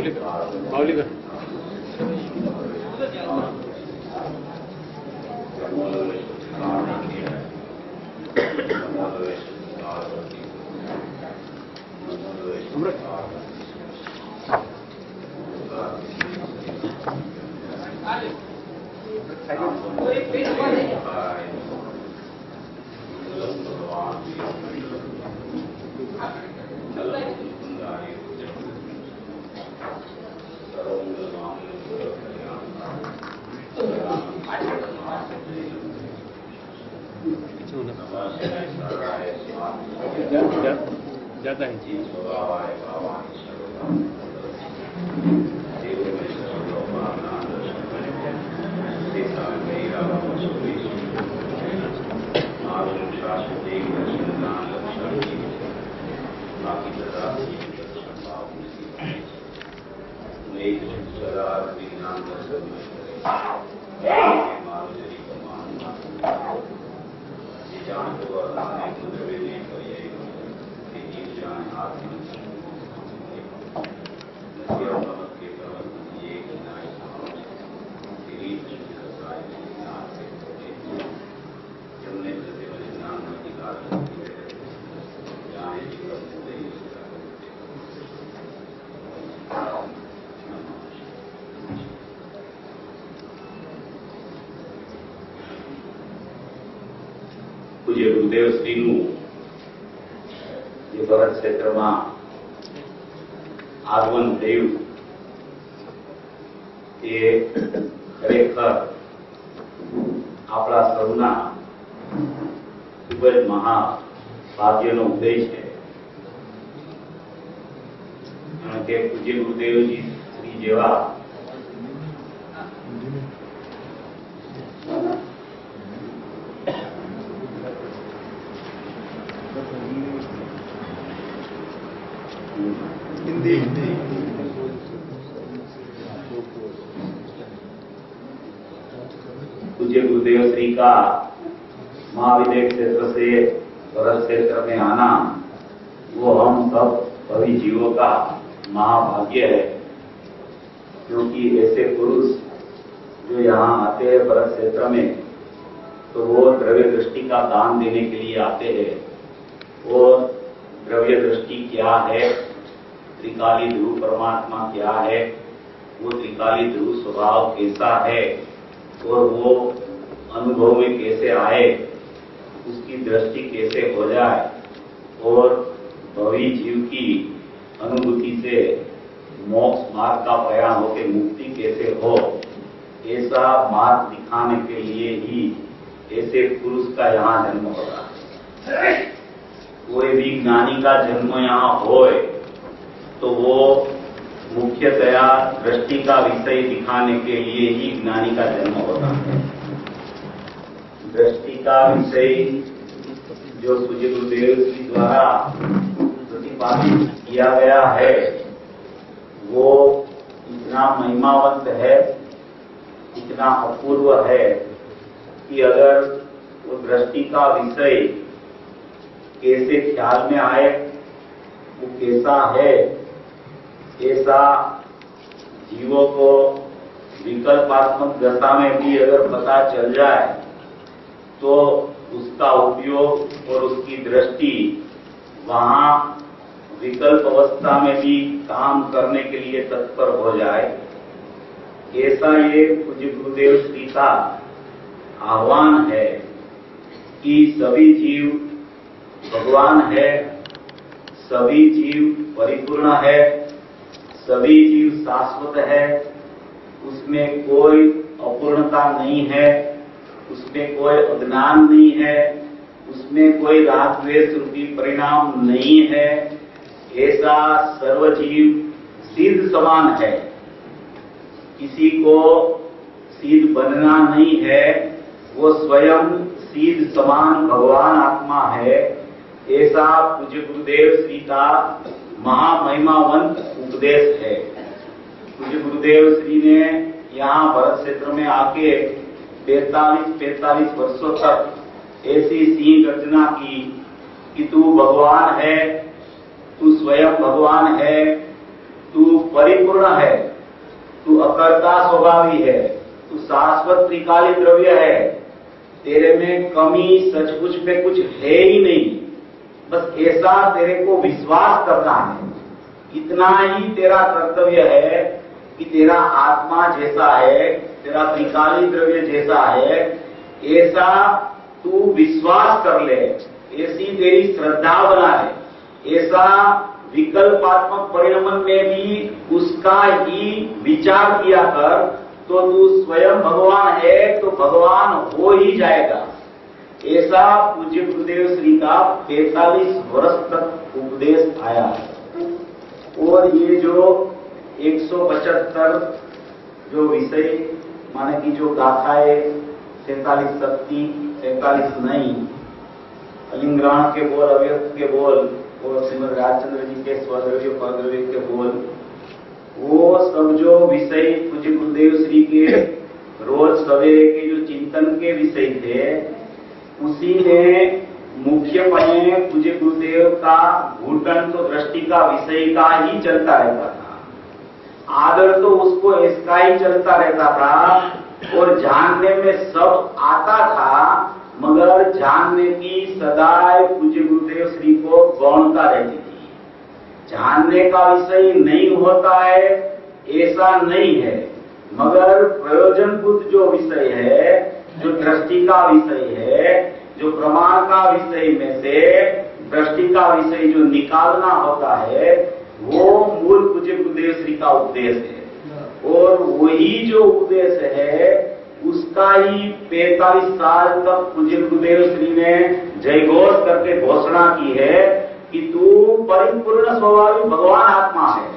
माऊली का जाता है जी। પૂજ્ય ગુરુદેવ શ્રીનું જે ભરત ક્ષેત્રમાં આગમન થયું એ ખરેખર આપણા સૌના ખૂબ જ મહાભાગ્યનો ઉદય છે. કારણ કે પૂજ્ય ગુરુદેવજી શ્રી જેવા पूज्य गुरुदेव श्री का महाविद्य क्षेत्र से भरत क्षेत्र में आना वो हम सब सभी जीवों का महाभाग्य है. क्योंकि ऐसे पुरुष जो यहाँ आते हैं भरत क्षेत्र में तो वो द्रव्य दृष्टि का दान देने के लिए आते हैं. और द्रव्य दृष्टि क्या है, त्रिकाली ध्रुव परमात्मा क्या है, वो त्रिकाली ध्रुव स्वभाव कैसा है और वो अनुभव में कैसे आए, उसकी दृष्टि कैसे हो जाए और भवी जीव की अनुभूति से मोक्ष मार्ग का प्रयाण होकर मुक्ति कैसे हो, ऐसा मार्ग दिखाने के लिए ही ऐसे पुरुष का यहाँ जन्म होता है. कोई भी ज्ञानी का जन्म यहाँ होए तो वो मुख्यतया दृष्टि का विषय दिखाने के लिए ही ज्ञानी का जन्म होता है. दृष्टि का विषय जो पूज्य गुरुदेव जी द्वारा प्रतिपादित किया गया है वो इतना महिमावंत है, इतना अपूर्व है कि अगर वो दृष्टि का विषय कैसे ख्याल में आए, वो कैसा है, ऐसा जीवों को विकल्पात्मक दशा में भी अगर पता चल जाए तो उसका उपयोग और उसकी दृष्टि वहां विकल्प अवस्था में भी काम करने के लिए तत्पर हो जाए, ऐसा ये पूज्य गुरुदेव श्री का आह्वान है कि सभी जीव भगवान है, सभी जीव परिपूर्ण है, सभी जीव शाश्वत है, उसमें कोई अपूर्णता नहीं है, उसमें कोई अज्ञान नहीं है, उसमें कोई राग द्वेष रूपी परिणाम नहीं है. ऐसा सर्वजीव सिद्ध समान है, किसी को सिद्ध बनना नहीं है, वो स्वयं सिद्ध समान भगवान आत्मा है. ऐसा पूज्य गुरुदेव श्री का महामहिमावंत उपदेश है. पूज्य गुरुदेव श्री ने यहाँ भरत क्षेत्र में आके 45 वर्षों तक ऐसी सिंह गर्जना की कि तू भगवान है, तू स्वयं भगवान है, तू परिपूर्ण है, तू अकर्ता स्वभावी है, तू शाश्वत त्रिकाली द्रव्य है, तेरे में कमी सचमुच में कुछ है ही नहीं। बस ऐसा तेरे को विश्वास करना है। इतना ही तेरा कर्तव्य है कि तेरा आत्मा जैसा है, तेरा त्रिकाली द्रव्य जैसा है, ऐसा तू विश्वास कर ले, ऐसी तेरी श्रद्धा बनाए, ऐसा विकल्पात्मक परिणमन में भी उसका ही विचार किया कर, तो तू स्वयं भगवान है तो भगवान हो ही जाएगा। ऐसा पूज्य गुरुदेव श्री का 45 वर्ष तक उपदेश आया है। और ये जो 175 जो विषय माने की जो गाथाएं 47 शक्ति 47 नहीं, अलिंग्रहण के बोल, अव्यक्त के बोल और श्रीमद राजचंद्र जी के स्वद्रव्य परद्रव्य के बोल, वो सब जो विषय पूज्य गुरुदेव श्री के रोज सवेरे के जो चिंतन के विषय थे, उसी में मुख्यपने पूज्य गुरुदेव का घूटन तो दृष्टि का विषय का ही चलता रहता था। आदर तो उसको इसका ही चलता रहता था और जानने में सब आता था, मगर जानने की सदाई पूज्य गुरुदेव श्री को गौणता रहती थी। जानने का विषय नहीं होता है ऐसा नहीं है, मगर प्रयोजनभूत जो विषय है, जो दृष्टि का विषय है, जो प्रमाण का विषय में से दृष्टि का विषय जो निकालना होता है, वो मूल पूज्य गुरुदेव श्री का उपदेश है। और वही जो उपदेश है उसका ही 45 साल तक पूज्य गुरुदेव श्री ने जयघोष करके घोषणा की है कि तू परिपूर्ण स्वभावी भगवान आत्मा है।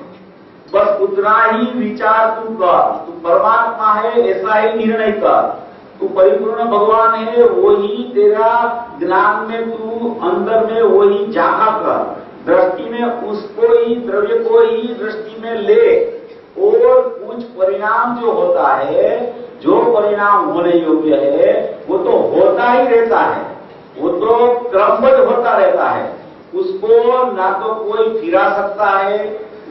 बस उतना ही विचार तू कर, तू परमात्मा है ऐसा ही निर्णय कर, तू परिपूर्ण भगवान है वही तेरा ज्ञान में तू अंदर में वही झांका कर, दृष्टि में उसको ही द्रव्य को ही दृष्टि में ले, और कुछ परिणाम जो होता है, जो परिणाम होने योग्य है वो तो होता ही रहता है, वो तो क्रमबद्ध होता रहता है। उसको ना तो कोई फिरा सकता है,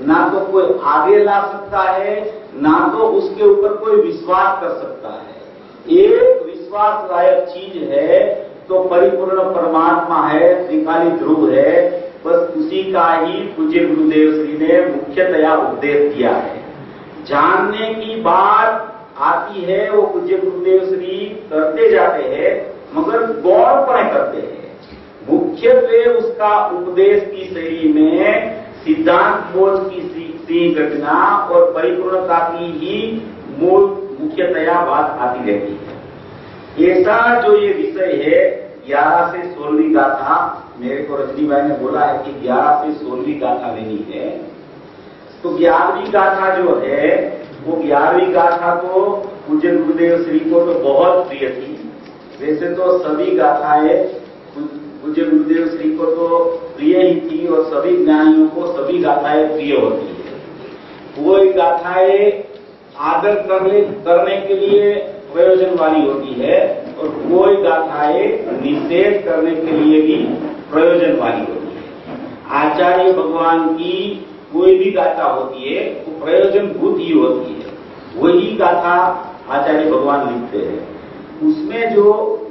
ना तो कोई आगे ला सकता है, ना तो उसके ऊपर कोई विश्वास कर सकता है। एक विश्वास लायक चीज है तो परिपूर्ण परमात्मा है, त्रिकाली ध्रुव है, बस उसी का ही पूज्य गुरुदेव श्री ने मुख्यतया उपदेश दिया है। जानने की बात आती है वो पूज्य गुरुदेव श्री करते जाते हैं, मगर गौरपणे करते हैं। मुख्यत्वे उसका उपदेश की शैली में सिद्धांत बोध की सी घटना और परिपूर्णता की ही मूल मुख्यतया बात आती रहती है। ऐसा जो ये विषय है 11 से 16वीं गाथा, मेरे को रजनी भाई ने बोला है कि 11 से 16वीं गाथा लेनी है, तो 11वीं गाथा जो है वो 11वीं गाथा तो पूज्य गुरुदेव श्री को तो बहुत प्रिय थी। वैसे तो सभी गाथाएं पूज्य गुरुदेव श्री को तो प्रिय ही थी और सभी ज्ञानियों को सभी गाथाएं प्रिय होती है। कोई गाथाएं आदर करने के लिए प्रयोजन वाली होती है और कोई गाथाएं निषेध करने के लिए भी प्रयोजन वाली होती है। आचार्य भगवान की कोई भी गाथा होती है वो प्रयोजन भूत ही होती है, वही गाथा आचार्य भगवान लिखते हैं। उसमें जो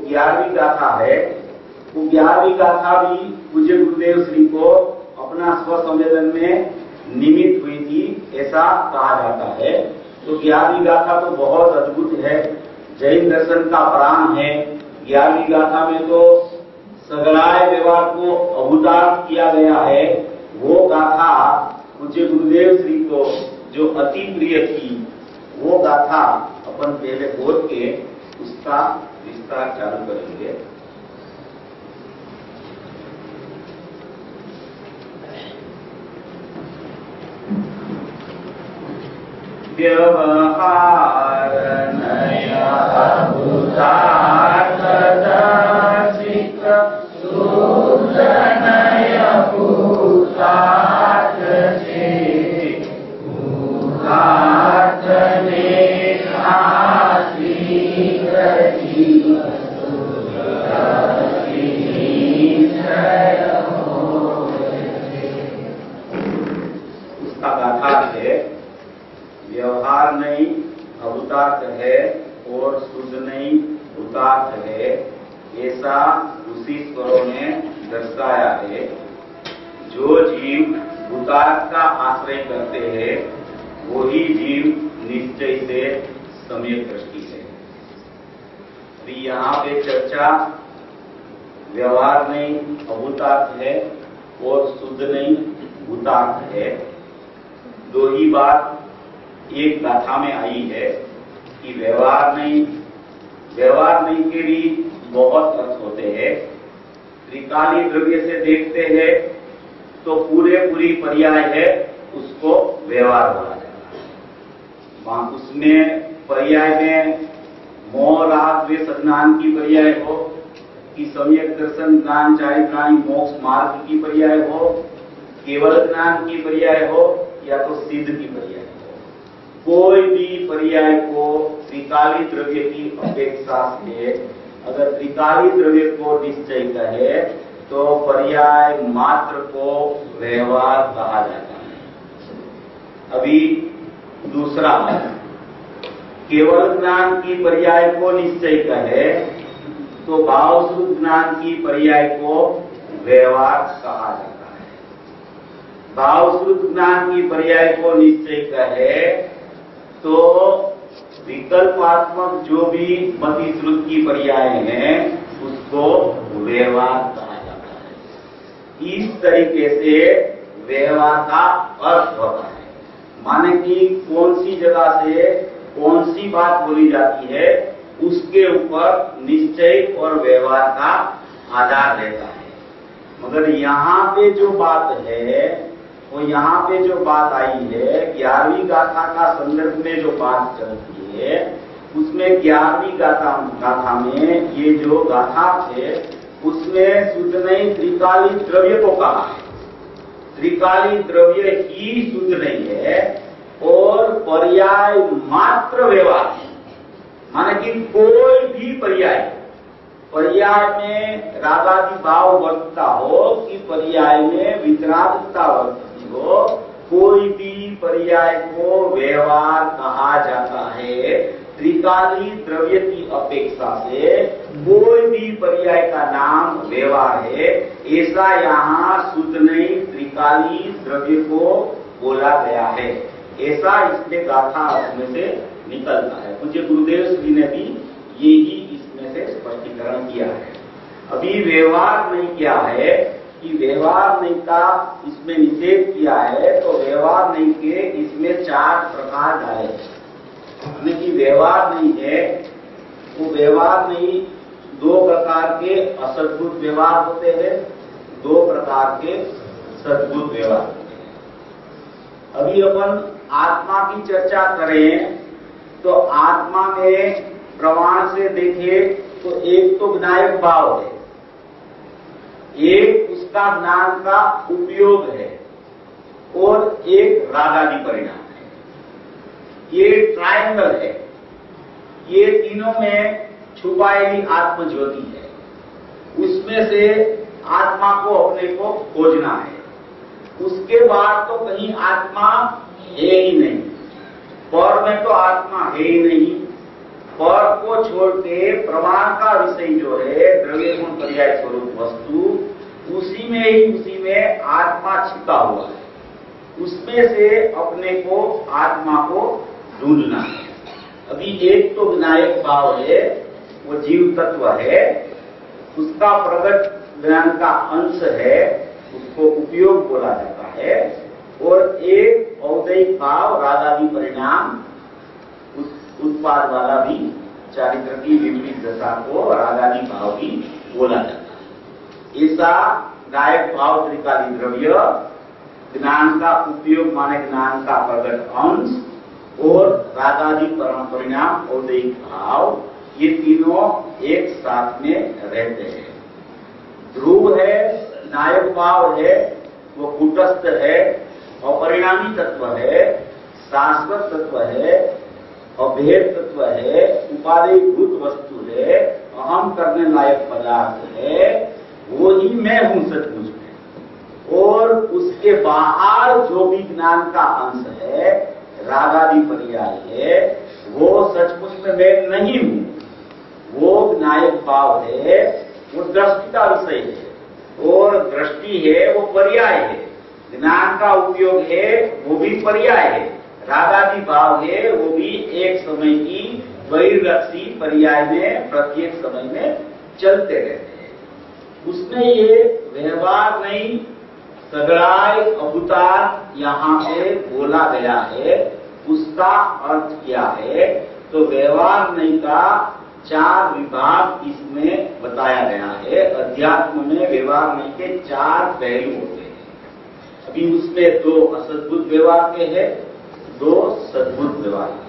11वीं गाथा है वो 11वीं गाथा भी पूज्य गुरुदेव श्री को अपना स्वसंवेदन में निमित्त हुई थी ऐसा कहा जाता है। तो 11वीं गाथा तो बहुत अद्भुत है, जैन दर्शन का प्राण है। 11वीं गाथा में तो सगलाय व्यवहार को अभूतार्थ किया गया है। वो गाथा पूज्य गुरुदेव श्री को जो अति प्रिय थी, वो गाथा अपन पहले बोल के उसका विस्तार चालू करेंगे। व्यवहार नया भूतार्थ दर्शित शुद्ध नया भूतार्थ से भूतार्थ में आसी गति उसका गाथा है भूतार्थ है, ऐसा ऋषिश्वरों ने दर्शाया है। जो जीव भूतार्थ का आश्रय करते हैं वही जीव निश्चय से सम्यक दृष्टि है। अभी यहाँ पे चर्चा व्यवहार नहीं अभूतार्थ है और शुद्ध नहीं भूतार्थ है। दो ही बात एक गाथा में आई है कि व्यवहार नहीं के भी बहुत अर्थ होते हैं। त्रिकाली द्रव्य से देखते हैं तो पूरी पर्याय है, उसको व्यवहार बोला जाता है। उसमें पर्याय में मोह राग द्वेष अज्ञान की पर्याय हो कि सम्यक दर्शन ज्ञान चारित्राणी मोक्ष मार्ग की पर्याय हो, केवल ज्ञान की पर्याय हो या तो सिद्ध की पर्याय हो, कोई भी पर्याय को त्रिकाली द्रव्य की अपेक्षा से अगर त्रिकाली द्रव्य को निश्चय कहे तो पर्याय मात्र को व्यवहार कहा जाता है। अभी दूसरा केवल ज्ञान की पर्याय को निश्चय कहे तो भाव शुद्ध ज्ञान की पर्याय को व्यवहार कहा जाता है। भाव शुद्ध ज्ञान की पर्याय को निश्चय कहे तो विकल्पात्मक जो भी मति श्रुत की पर्याय हैं उसको व्यवहार कहा जाता है। इस तरीके से व्यवहार का अर्थ होता है, माने कि कौन सी जगह से कौन सी बात बोली जाती है उसके ऊपर निश्चय और व्यवहार का आधार रहता है। मगर यहाँ पे जो बात है वो यहाँ पे जो बात आई है 11वीं गाथा का संदर्भ में जो बात चलती है उसमें 11वीं गाथा में ये जो गाथा थे उसमें शुद्ध नहीं त्रिकाली द्रव्य को कहा है। त्रिकाली द्रव्य ही शुद्ध नहीं है और पर्याय मात्र व्यवहार है, माने कि कोई भी पर्याय में रागादि भाव वर्तता हो कि पर्याय में वितरागता वर्तती हो, कोई भी पर्याय को व्यवहार कहा जाता है। त्रिकाली द्रव्य की अपेक्षा से कोई भी पर्याय का नाम व्यवहार है, ऐसा यहाँ शुद्ध नहीं त्रिकाली द्रव्य को बोला गया है। ऐसा इसमें गाथा में से निकलता है। पूज्य गुरुदेव श्री ने भी यही इसमें से स्पष्टीकरण किया है। अभी व्यवहार नहीं किया है कि व्यवहार नहीं का इसमें निषेध किया है तो व्यवहार नहीं के इसमें 4 प्रकार डाले, कि व्यवहार नहीं है वो व्यवहार नहीं 2 प्रकार के असद्भुत व्यवहार होते हैं, 2 प्रकार के सद्भुत व्यवहार होते हैं। अभी अपन आत्मा की चर्चा करें तो आत्मा में प्रमाण से देखें तो एक तो विनायक भाव है, एक उसका ज्ञान का उपयोग है और एक रागादि परिणाम है। ये ट्रायंगल है, ये तीनों में छुपाई आत्म ज्योति है, उसमें से आत्मा को अपने को खोजना है। उसके बाद तो कहीं आत्मा है ही नहीं, पर में तो आत्मा है ही नहीं। पर को छोड़ के प्रमाण का विषय जो है द्रव्य गुण पर्याय स्वरूप वस्तु उसी में आत्मा छिपा हुआ है, उसमें से अपने को आत्मा को ढूंढना है। अभी एक तो विनायक भाव है, वो जीव तत्व है, उसका प्रकट ज्ञान का अंश है, उसको उपयोग बोला जाता है। और एक औदैहिक भाव रागादि परिणाम उत्पाद वाला भी चारित्र की विपरीत दशा को रागादि भाव भी बोला जाता है। ऐसा गायक भाव त्रिकाली द्रव्य, ज्ञान का उपयोग माने ज्ञान का प्रकट अंश और रागादि परिणाम औदैहिक भाव, ये तीनों एक साथ में रहते हैं। ध्रुव है, नायक भाव है, वो कूटस्थ है, अपरिणामी तत्व है, शाश्वत तत्व है, अभेद तत्व है, उपादेयभूत वस्तु है, अहम करने लायक पदार्थ है, वो ही मैं हूं सचमुच में। और उसके बाहर जो भी ज्ञान का अंश है, रागादि पर्याय है, वो सचमुच में मैं नहीं हूं। वो ज्ञायक भाव है, वो दृष्टि का विषय है, और दृष्टि है वो पर्याय है। ज्ञान का उपयोग है वो भी पर्याय है। रागादि भाव है वो भी एक समय की बहिर्लक्षी पर्याय में प्रत्येक समय में चलते रहते हैं। उसमें ये व्यवहार नहीं, सगड़ाई अवतार यहाँ पे बोला गया है, उसका अर्थ क्या है? तो व्यवहार नहीं का 4 विभाग इसमें बताया गया है। अध्यात्म में व्यवहार नहीं के 4 पहलू होते हैं। अभी उसमें 2 असद्भुत व्यवहार के हैं, 2 सद्भुत व्यवहार के हैं।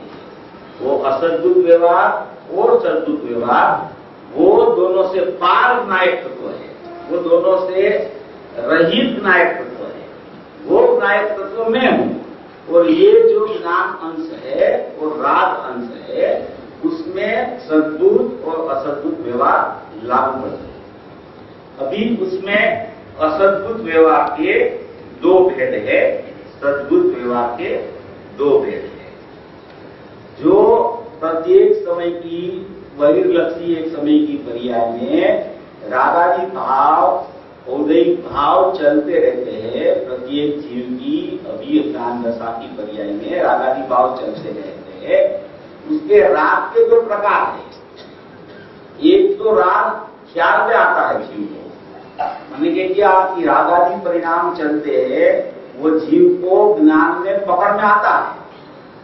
वो असद्भुत व्यवहार और सद्भुत व्यवहार वो दोनों से पार नायक तत्व है, वो दोनों से रहित नायक तत्व है। वो नायक तत्व मैं हूं, और ये जो ज्ञान अंश है और राग अंश है, उसमें सद्भुत और असद्भुत व्यवहार लागू होते हैं। अभी उसमें असद्भुत व्यवहार के 2 भेद है, सद्भुत व्यवहार के 2 भेद है। जो प्रत्येक समय की बहिर्लक्षी एक समय की पर्याय में रागादि भाव औदैहिक भाव चलते रहते हैं। प्रत्येक जीव की अभिज्ञान दशा की पर्याय में रागादि भाव चलते रहते हैं। उसके राग के 2 प्रकार है। एक तो राग ख्याल में आता है जीव को, माने कि क्या कि रागादि परिणाम चलते हैं, वो जीव को ज्ञान में पकड़ में आता है।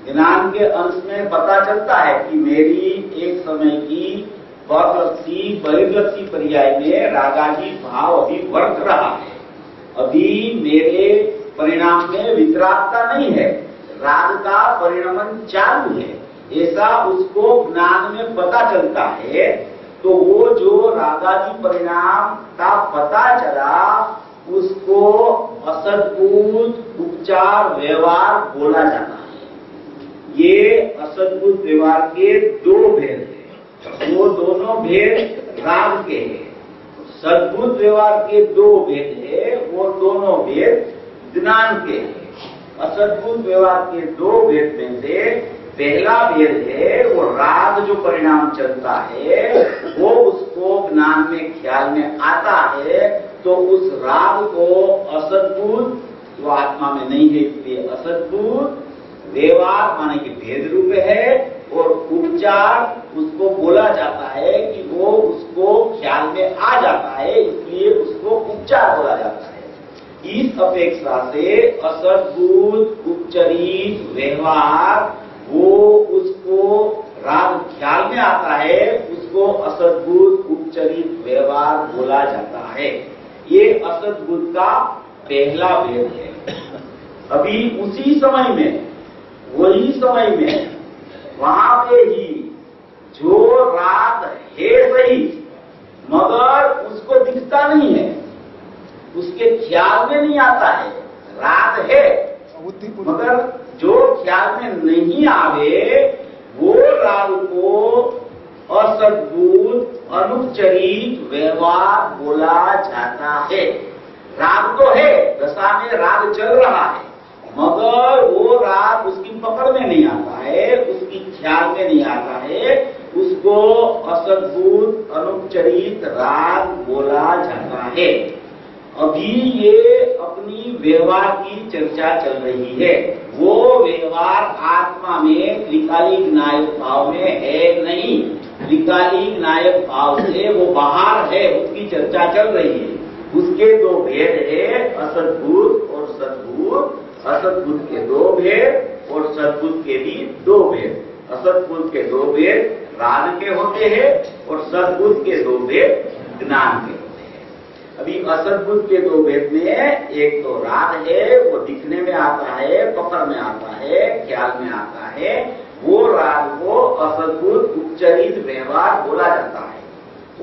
ज्ञान के अंश में पता चलता है कि मेरी एक समय की परलक्षी बहिर्लक्षी पर्याय में रागादि भाव अभी वर्त रहा है, अभी मेरे परिणाम में वितरागता नहीं है, राग का परिणमन चालू है, ऐसा उसको ज्ञान में पता चलता है। तो वो जो रागादि परिणाम का पता चला उसको असद्भुत उपचार व्यवहार बोला जाता है। ये असद्भुत व्यवहार के 2 भेद हैं, वो दोनों भेद राग के हैं। सद्भुत व्यवहार के 2 भेद है, वो दोनों भेद ज्ञान के हैं। असद्भुत व्यवहार के 2 भेद में से पहला भेद है वो राग जो परिणाम चलता है, वो उसको ज्ञान में ख्याल में आता है, तो उस राग को असद्भुत, जो आत्मा में नहीं है इसलिए असद्भुत व्यवहार माने कि भेद रूप है, और उपचार उसको बोला जाता है कि वो उसको ख्याल में आ जाता है, इसलिए उसको उपचार बोला जाता है। इस अपेक्षा से असद्भुत उपचरित व्यवहार वो उसको राग ख्याल में आता है, उसको असद्भुत उपचरित व्यवहार बोला जाता है। ये असद्भुत का पहला भेद है। अभी उसी समय में, वही समय में, वहां पे ही जो राग है सही, मगर उसको दिखता नहीं है, उसके ख्याल में नहीं आता है। राग है मगर जो ख्याल में नहीं आवे, वो राग को असद्भुत अनुपचरित व्यवहार बोला जाता है। राग तो है, दशा में राग चल रहा है, मगर वो राग उसकी पकड़ में नहीं आता है, उसकी ख्याल में नहीं आता है, उसको असद्भुत अनुपचरित राग बोला जाता है। अभी ये अपनी व्यवहार की चर्चा चल रही है। वो व्यवहार आत्मा में त्रिकालिक नायक भाव में है नहीं, त्रिकालिक नायक भाव से वो बाहर है, उसकी चर्चा चल रही है। उसके 2 भेद है, असद्भुत और सद्भुत। असद्भुत के 2 भेद और सद्भुत के भी 2 भेद। असद्भुत के 2 भेद राग के होते हैं और सद्भुत के 2 भेद ज्ञान के होते हैं। अभी असद्भुत के 2 भेद में एक तो राग है, वो दिखने में आता है, पकड़ में आता है, ख्याल में आता है, वो राग को असद्भुत उपचरित व्यवहार बोला जाता है।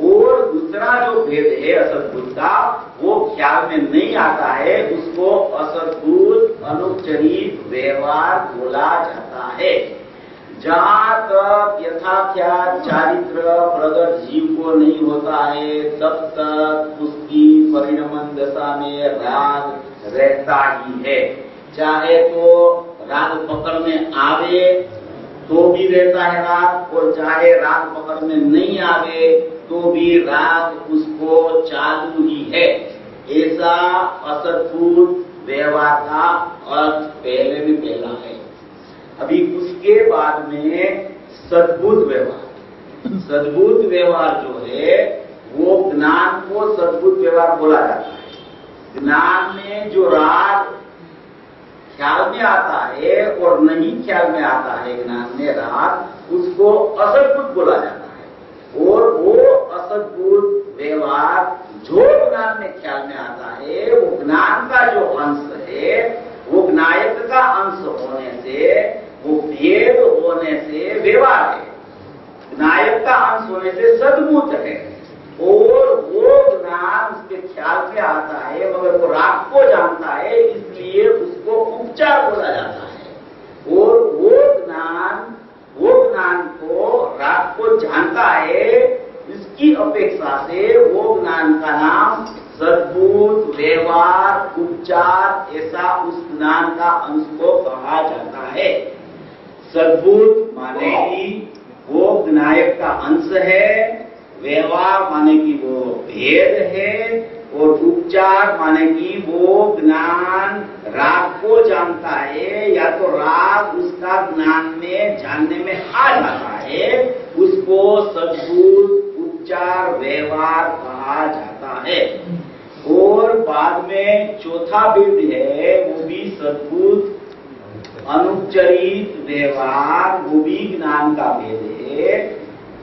और दूसरा जो भेद है असद्भुत का, वो ख्याल में नहीं आता है, उसको असद्भुत अनुपचरित व्यवहार बोला जाता है। जहां तक यथाख्यात चारित्र प्रगट जीव को नहीं होता है, तब तक उसकी परिणमन दशा में राग रहता ही है। चाहे तो राग पकड़ में आवे तो भी रहता है राग, और चाहे राग पकड़ में नहीं आवे तो भी राग उसको चालू ही है। ऐसा असद्भुत व्यवहार का अर्थ पहले भी पहला है। अभी उसके बाद में सद्भुत व्यवहार। सद्भुत व्यवहार जो है वो ज्ञान को सद्भुत व्यवहार बोला जाता है। ज्ञान में जो राग ख्याल में आता है और नहीं ख्याल में आता है, ज्ञान में राग, उसको असद्भुत बोला जाता है। और वो असद्भुत व्यवहार जो ज्ञान में ख्याल में आता है, वो ज्ञान का जो अंश है, वो ज्ञायक का अंश होने से, वो भेद होने से व्यवहार है। ज्ञायक का अंश होने से सद्भुत है, और वो ज्ञान उसके ख्याल में आता है, मगर वो राग को जानता है, इसलिए उसको उपचार बोला जाता है। और वो ज्ञान को राग को जानता है, इसकी अपेक्षा से वो ज्ञान का नाम सद्भुत व्यवहार उपचार, ऐसा उस ज्ञान का अंश को कहा जाता है। सद्भुत माने कि वो ज्ञायक का अंश है, व्यवहार माने कि वो भेद है, और उपचार माने कि वो ज्ञान राग को जानता है, या तो राग उसका ज्ञान में जानने में आ जाता है, उसको सद्भुत उपचार व्यवहार कहा जाता है। और बाद में चौथा भेद है, वो भी सद्भुत अनुपचरित व्यवहार, वो भी ज्ञान का भेद है।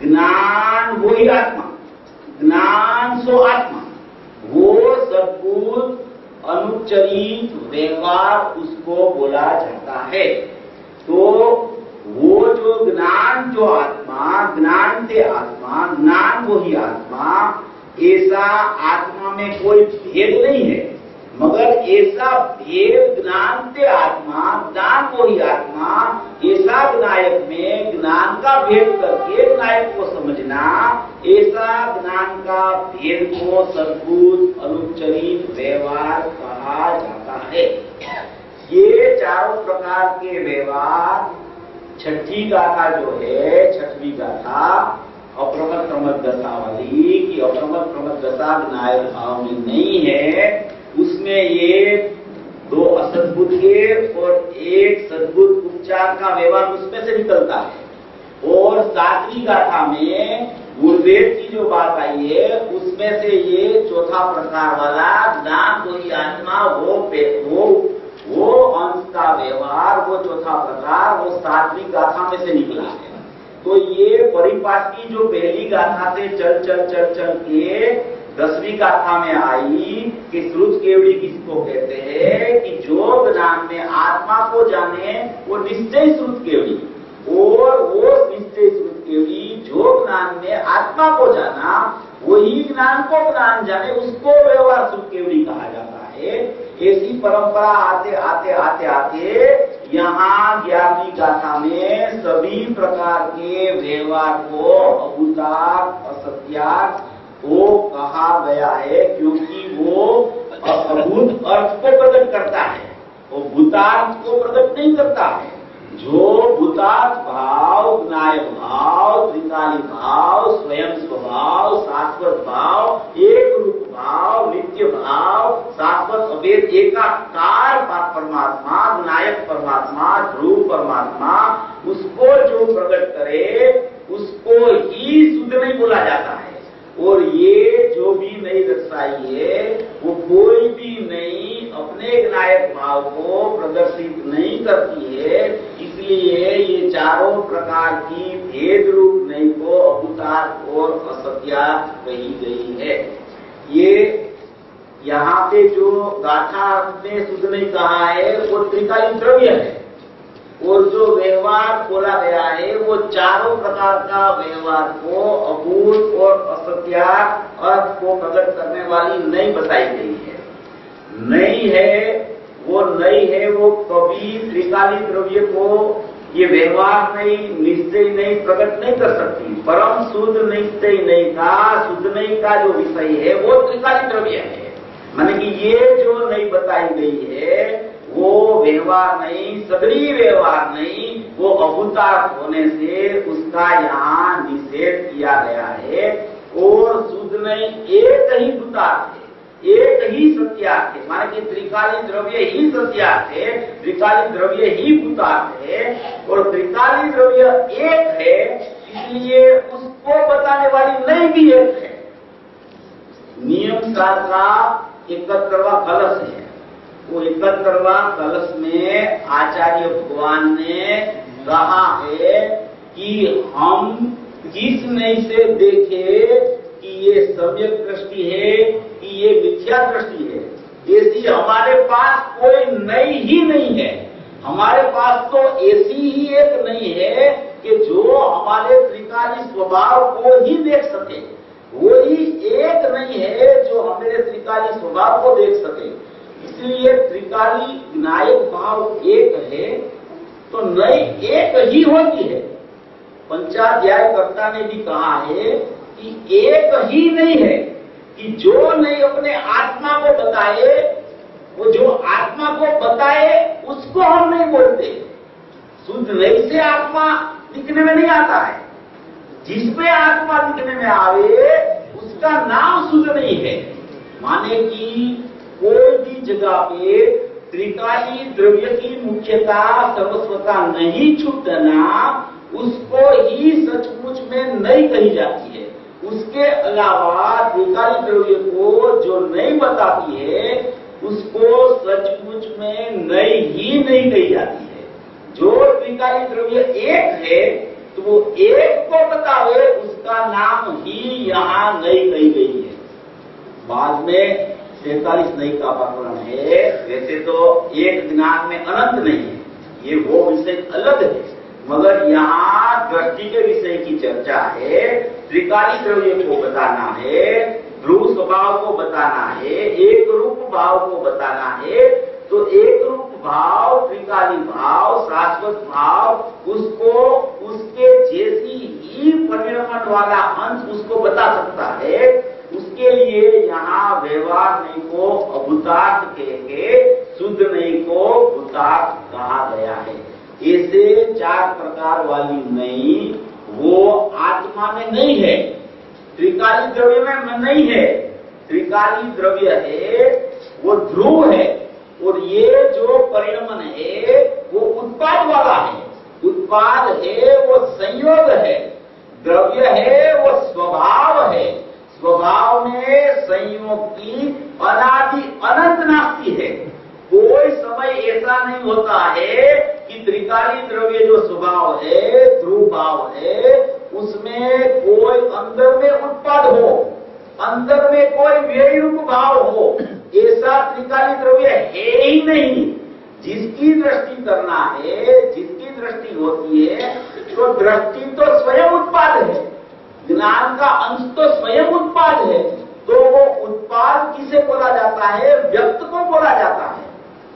ज्ञान वो ही आत्मा, ज्ञान सो आत्मा, वो सद्भुत अनुपचरित व्यवहार उसको बोला जाता है। तो वो जो ज्ञान जो आत्मा, ज्ञान से आत्मा, ज्ञान वो ही आत्मा, ऐसा आत्मा में कोई भेद नहीं है, मगर ऐसा भेद ज्ञान से आत्मा, ज्ञान को ही आत्मा, ऐसा ज्ञायक में ज्ञान का भेद करके ज्ञायक को समझना, ऐसा ज्ञान का भेद को सद्भुत अनुपचरित व्यवहार कहा जाता है। ये चारों प्रकार के व्यवहार, छठी गाथा जो है, छठवीं गाथा अप्रमद प्रमद दशा वाली, कि अप्रमद प्रमद दशा ज्ञायक भाव में नहीं है, उसमें ये दो असद्भुत के और एक सद्भुत उपचार का व्यवहार उसमें से निकलता है। और सातवीं गाथा में गुरुदेव की जो बात आई है, उसमें से ये चौथा प्रकार वाला ज्ञान को ही आत्मा, वो अंश का व्यवहार, वो चौथा प्रकार, वो सातवीं गाथा में से निकला है। तो ये परिपाठ की जो पहली गाथा से चल चल चल चल के 10वीं गाथा में आई कि श्रुत केवड़ी किसको कहते हैं, कि जो ज्ञान में आत्मा को जाने वो निश्चय श्रुत केवड़ी, और वो निश्चय श्रुत केवड़ी जो ज्ञान में आत्मा को जाना, वही ज्ञान को ज्ञान जाने, उसको व्यवहार श्रुत केवड़ी कहा जाता है। ऐसी परंपरा आते आते आते आते यहाँ 11वीं गाथा में सभी प्रकार के व्यवहार को अभूतार्थ, असत्यार्थ वो कहा गया है, क्योंकि वो अभूत अर्थ को प्रकट करता है, वो भूतार्थ को प्रकट नहीं करता है। जो भूतार्थ भाव, ज्ञायक भाव, त्रिकाली भाव, स्वयं स्वभाव, शाश्वत भाव, एक रूप भाव, नित्य भाव, शाश्वत अभेद एकाकार परमात्मा, ज्ञायक परमात्मा, ध्रुव परमात्मा, उसको जो प्रकट करे उसको ही शुद्ध नहीं बोला जाता है। और ये जो भी नई दर्शाई है, वो कोई भी नई अपने ज्ञायक भाव को प्रदर्शित नहीं करती है, इसलिए ये चारों प्रकार की भेद रूप नई को अभूतार्थ और असत्यार्थ कही गई है। ये यहाँ पे जो गाथा ने शुद्ध नहीं कहा है वो त्रिकाली द्रव्य है, और जो व्यवहार बोला गया है वो चारों प्रकार का व्यवहार को अभूत और असत्यार्थ अर्थ को प्रकट करने वाली नई बताई गई है। नई है वो कभी त्रिकाली द्रव्य को ये व्यवहार नहीं, निश्चय नहीं प्रकट नहीं कर सकती। परम शुद्ध निश्चय नहीं का, शुद्ध नहीं का जो विषय है वो त्रिकाली द्रव्य है। माने कि ये जो नई बताई गई है वो व्यवहार नहीं, सदरी व्यवहार नहीं, वो अभूतार्थ होने से उसका यहाँ निषेध किया गया है। और शुद्ध नहीं, एक ही भूतार्थ है, एक ही सत्यार्थ है, माने कि त्रिकाली द्रव्य ही सत्यार्थ है, त्रिकाली द्रव्य ही भूतार्थ है, और त्रिकाली द्रव्य एक है, इसलिए उसको बताने वाली नहीं भी एक है। नियम सार का 71वां कलश है, वो 71वां कलश में आचार्य भगवान ने कहा है कि हम जिस नई से देखे कि ये सम्यक दृष्टि है कि ये मिथ्या दृष्टि है, ऐसी हमारे पास कोई नई ही नहीं है। हमारे पास तो ऐसी ही एक नहीं है कि जो हमारे त्रिकाली स्वभाव को ही देख सके, वही एक नहीं है जो हमारे त्रिकाली स्वभाव को देख सके। इसलिए त्रिकाली विनायक भाव एक है तो नई एक ही होती है। पंचाध्याय कर्ता ने भी कहा है कि एक ही नहीं है, कि जो नहीं अपने आत्मा को बताए, वो जो आत्मा को बताए उसको हम नहीं बोलते। शुद्ध नहीं से आत्मा दिखने में नहीं आता है, जिसपे आत्मा दिखने में आवे उसका नाम शुद्ध नहीं है। माने कि कोई भी जगह पे त्रिकाली द्रव्य की मुख्यता सर्वस्वता नहीं छूटना, उसको ही सचमुच में नहीं कही जाती है। उसके अलावा त्रिकाली द्रव्य को जो नहीं बताती है उसको सचमुच में नहीं ही नहीं कही जाती है। जो त्रिकाली द्रव्य एक है तो वो एक को बतावे उसका नाम ही यहाँ नहीं कही गई है। बाद में 43 नई का प्रकरण है। वैसे तो एक दिनांक में अनंत नहीं है, ये वो विषय अलग है, मगर यहाँ दृष्टि के विषय की चर्चा है। त्रिकाली द्रव्य को बताना है, ध्रुव स्वभाव को बताना है, एक रूप भाव को बताना है। तो एक रूप भाव, त्रिकाली भाव, शाश्वत भाव, उसको उसके जैसी ही परिणमन वाला अंश उसको बता सकता है। उसके लिए यहाँ व्यवहार नहीं को अभूतार्थ कह के शुद्ध नहीं को भूतार्थ कहा गया है। ऐसे 4 प्रकार वाली नहीं वो आत्मा में नहीं है, त्रिकाली द्रव्य में नहीं है। त्रिकाली द्रव्य है वो ध्रुव है, और ये जो परिणमन है वो उत्पाद वाला है। उत्पाद है वो संयोग है, द्रव्य है वो स्वभाव है। स्वभाव में संयोग की अनादि अनंत नास्ति है। कोई समय ऐसा नहीं होता है कि त्रिकाली द्रव्य जो स्वभाव है, ध्रुव भाव है, उसमें कोई अंदर में उत्पाद हो, अंदर में कोई व्यय रूप भाव हो। ऐसा त्रिकाली द्रव्य है ही नहीं। जिसकी दृष्टि करना है, जिसकी दृष्टि होती है, तो दृष्टि तो स्वयं उत्पाद है, ज्ञान का अंश तो स्वयं उत्पाद है। तो वो उत्पाद किसे बोला जाता है? व्यक्त को बोला जाता है।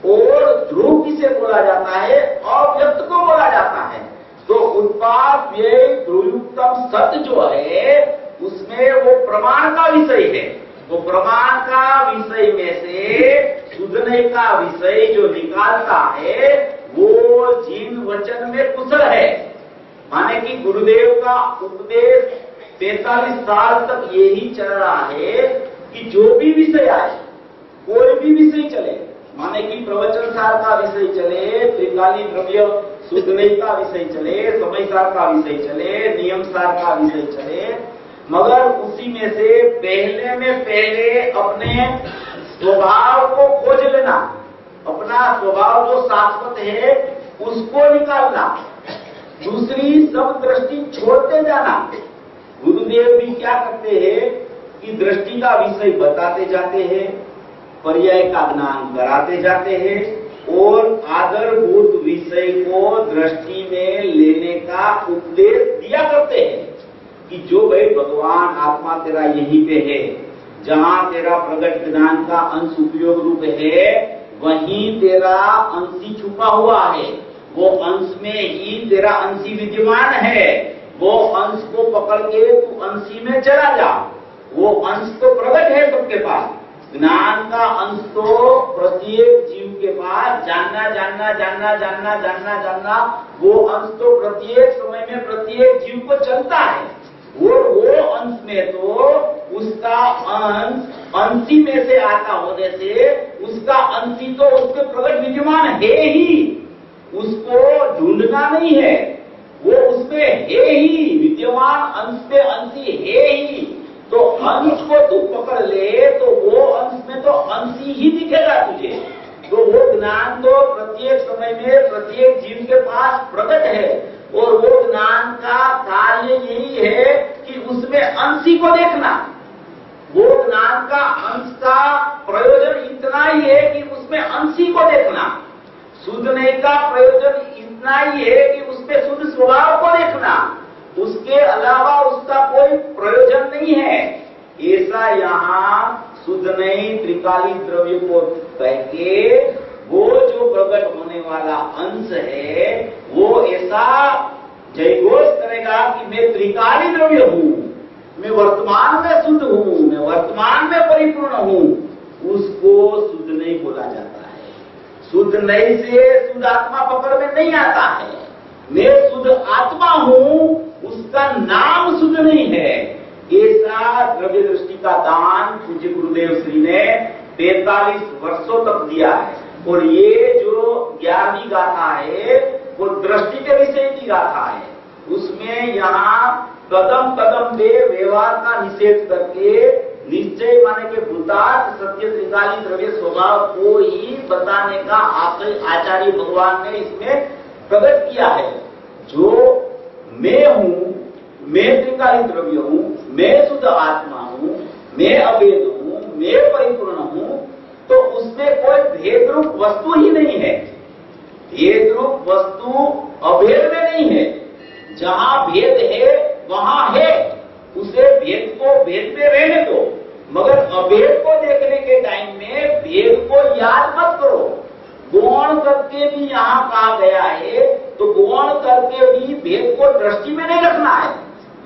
और ध्रुव किसे बोला जाता है? अव्यक्त को बोला जाता है। तो उत्पाद व्यय ध्रुवयुक्तम सत्य जो है उसमें वो प्रमाण का विषय है। वो प्रमाण का विषय में से शुद्धने का विषय जो निकालता है वो जिन वचन में कुशल है। माने कि गुरुदेव का उपदेश 43 साल तक यही चल रहा है कि जो भी विषय आए, कोई भी विषय चले, माने कि प्रवचन सार का विषय चले, त्रिकाली द्रव्य शुद्धने का विषय चले, समय सार का विषय चले, नियम सार का विषय चले, मगर उसी में से पहले अपने स्वभाव को खोज लेना, अपना स्वभाव जो शाश्वत है उसको निकालना, दूसरी सब दृष्टि छोड़ते जाना। गुरुदेव भी क्या करते हैं कि दृष्टि का विषय बताते जाते हैं, पर्याय का ज्ञान कराते जाते हैं, और आधारभूत विषय को दृष्टि में लेने का उपदेश दिया करते हैं कि जो भाई भगवान आत्मा तेरा यहीं पे है, जहां तेरा प्रगट ज्ञान का अंश उपयोग रूप है, वहीं तेरा अंशी छुपा हुआ है। वो अंश में ही तेरा अंशी विद्यमान है। वो अंश को पकड़ के तू अंशी में चला जा। वो अंश तो प्रगट है सबके पास, ज्ञान का अंश तो प्रत्येक जीव के पास जानना जानना जानना जानना जानना जानना, वो अंश तो प्रत्येक समय में प्रत्येक जीव को चलता है। वो अंश में तो उसका अंश अंशी में से आता होने से उसका अंशी तो उसके प्रकट विद्यमान है ही, उसको ढूंढना नहीं है, वो उसमें है ही, विद्यमान अंश में अंशी है ही। तो अंश को तू पकड़ ले तो वो अंश में तो अंशी ही दिखेगा तुझे। तो वो ज्ञान तो प्रत्येक समय में प्रत्येक जीव के पास प्रकट है, और वो ज्ञान का कार्य यही है कि उसमें अंशी को देखना। वो ज्ञान का अंश का प्रयोजन इतना ही है कि उसमें अंशी को देखना। सुधने का प्रयोजन इतना ही है कि उसमें शुद्ध स्वभाव को देखना, उसके अलावा उसका कोई प्रयोजन नहीं है। ऐसा यहाँ शुद्ध नहीं त्रिकाली द्रव्य को कह के वो जो प्रकट होने वाला अंश है वो ऐसा जयघोष करेगा कि मैं त्रिकाली द्रव्य हूँ, मैं वर्तमान में शुद्ध हूँ, मैं वर्तमान में परिपूर्ण हूँ, उसको शुद्ध नहीं बोला जाता है। शुद्ध नहीं से शुद्ध आत्मा पकड़ में नहीं आता है। मैं शुद्ध आत्मा हूँ, उसका नाम शुद्ध नहीं है। ऐसा द्रव्य दृष्टि का दान पूज्य गुरुदेव श्री ने 45 वर्षों तक दिया है। और ये जो 11वीं गाथा है वो दृष्टि के विषय की गाथा है। उसमें यहाँ कदम कदम पे व्यवहार का निषेध करके निश्चय माने के भूतार्थ सत्य त्रिकाली द्रव्य स्वभाव को ही बताने का आचार्य भगवान ने इसमें प्रकट किया है। जो मैं हूँ, मैं त्रिकाली द्रव्य हूँ, मैं शुद्ध आत्मा हूँ, मैं अभेद हूँ, मैं परिपूर्ण हूँ, तो उसमें कोई भेद रूप वस्तु ही नहीं है। भेद रूप वस्तु अभेद में नहीं है। जहाँ भेद है वहाँ है, उसे भेद को भेद में रहने दो, मगर अभेद को देखने के टाइम में भेद को याद मत करो। गौण करके भी यहाँ कहा गया है, तो गौण करके भी भेद को दृष्टि में नहीं रखना है।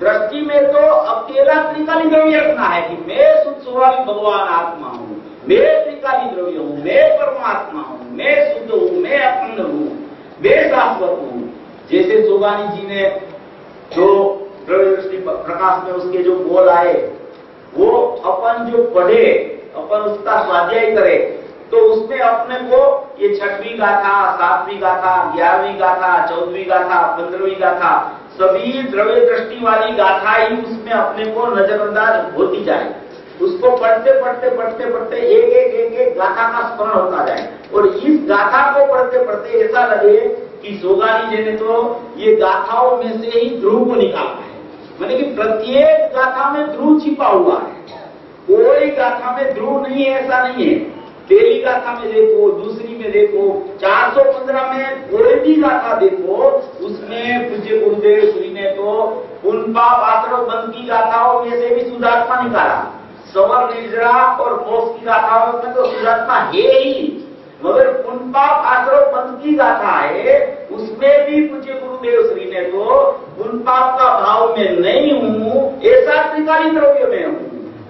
दृष्टि में तो अकेला त्रिकाली द्रव्य रखना है कि मैं शुद्ध स्वभावी भगवान आत्मा हूँ, मैं त्रिकाली द्रव्य हूँ, मैं परमात्मा हूँ, मैं शुद्ध हूँ, मैं अखंड हूँ, मैं शाश्वत हूँ। जैसे जोगानी जी ने जो द्रव्य दृष्टि प्रकाश में उसके जो बोल आए, वो अपन जो पढ़े, अपन उसका स्वाध्याय करे, तो उसमें अपने को ये 6वीं गाथा, 7वीं गाथा, 11वीं गाथा, 14वीं गाथा, 15वीं गाथा, सभी द्रव्य दृष्टि वाली गाथा ही उसमें अपने को नजरअंदाज होती जाए। उसको पढ़ते पढ़ते पढ़ते पढ़ते एक गाथा का स्मरण होता जाए, और इस गाथा को पढ़ते पढ़ते ऐसा लगे कि जोगानी जी ने तो ये गाथाओं में से ही ध्रुव को निकाला है। माने कि प्रत्येक गाथा में ध्रुव छिपा हुआ है, कोई गाथा में ध्रुव नहीं है ऐसा नहीं है। पहली गाथा में देखो, दूसरी में देखो, 415 में कोई भी गाथा देखो, उसमें पूज्य गुरुदेव श्री ने तो पुण्य पाप आश्रम बंद की गाथाओं में से भी शुद्धात्मा निकाला। सवर निर्जरा और मोक्ष की गाथाओं में तो शुद्धात्मा है ही, मगर पुण्य पाप आश्रम बंद की गाथा है, उसमें भी पूज्य गुरुदेव श्री ने तो पुण्य पाप का भाव में नहीं हूँ, ऐसा त्रिकाली द्रव्य में हूँ,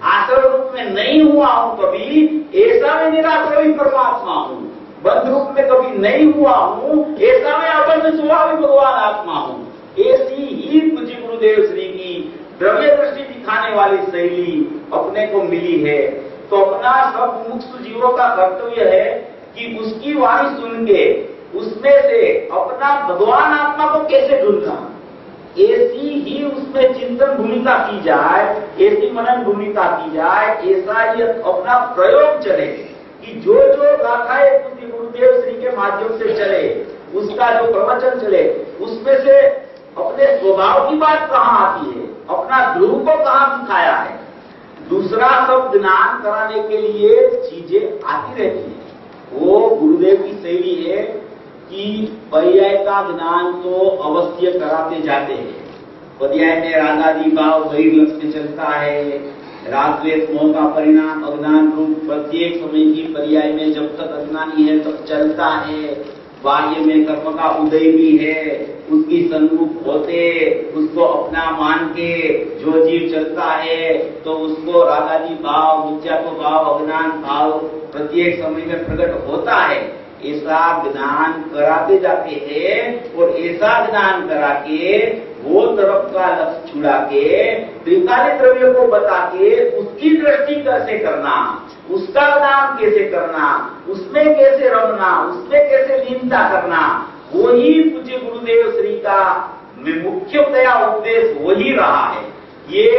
आश्रम रूप में नहीं हुआ हूं कभी, ऐसा मैं निराश्रवी परमात्मा हूं, बंध रूप में कभी नहीं हुआ हूं, ऐसा मैं अबंध स्वभावी भगवान आत्मा हूं। ऐसी ही पूज्य गुरुदेव श्री की द्रव्य दृष्टि दिखाने वाली शैली अपने को मिली है। तो अपना सब मुक्त जीवों का कर्तव्य है कि उसकी वाणी सुन के उसमें से अपना भगवान आत्मा को कैसे ढूंढना, ऐसी ही उसमें चिंतन भूमिका की जाए, ऐसी मनन भूमिका की जाए, ऐसा ही अपना प्रयोग चले कि जो जो गाथाएं पूज्य गुरुदेव श्री के माध्यम से चले, उसका जो प्रवचन चले, उसमें से अपने स्वभाव की बात कहाँ आती है, अपना ध्रुव को कहाँ दिखाया है। दूसरा सब ज्ञान कराने के लिए चीजें आती रहती है। वो गुरुदेव की शैली है कि पर्याय का ज्ञान तो अवश्य कराते जाते हैं। पर्याय में रागादि भाव वैरलक्ष्य में चलता है, रागद्वेष मोह का परिणाम अज्ञान रूप प्रत्येक समय की पर्याय में जब तक अज्ञानी है तब चलता है। बाह्य में कर्म का उदय भी है, उसकी सन्मुख होते उसको अपना मान के जो जीव चलता है तो उसको रागादि भाव, मिथ्यात्व भाव, अज्ञान भाव प्रत्येक समय में प्रकट होता है। ऐसा ज्ञान कराते जाते हैं और ऐसा ज्ञान करा के वो तरफ का लक्ष्य छुड़ा के त्रिकाली द्रव्य को बता के उसकी दृष्टि कैसे करना, उसका ज्ञान कैसे करना, उसमें कैसे रमना, उसमें कैसे लीनता करना, वही पूज्य गुरुदेव श्री का मुख्यतया उपदेश वही रहा है। ये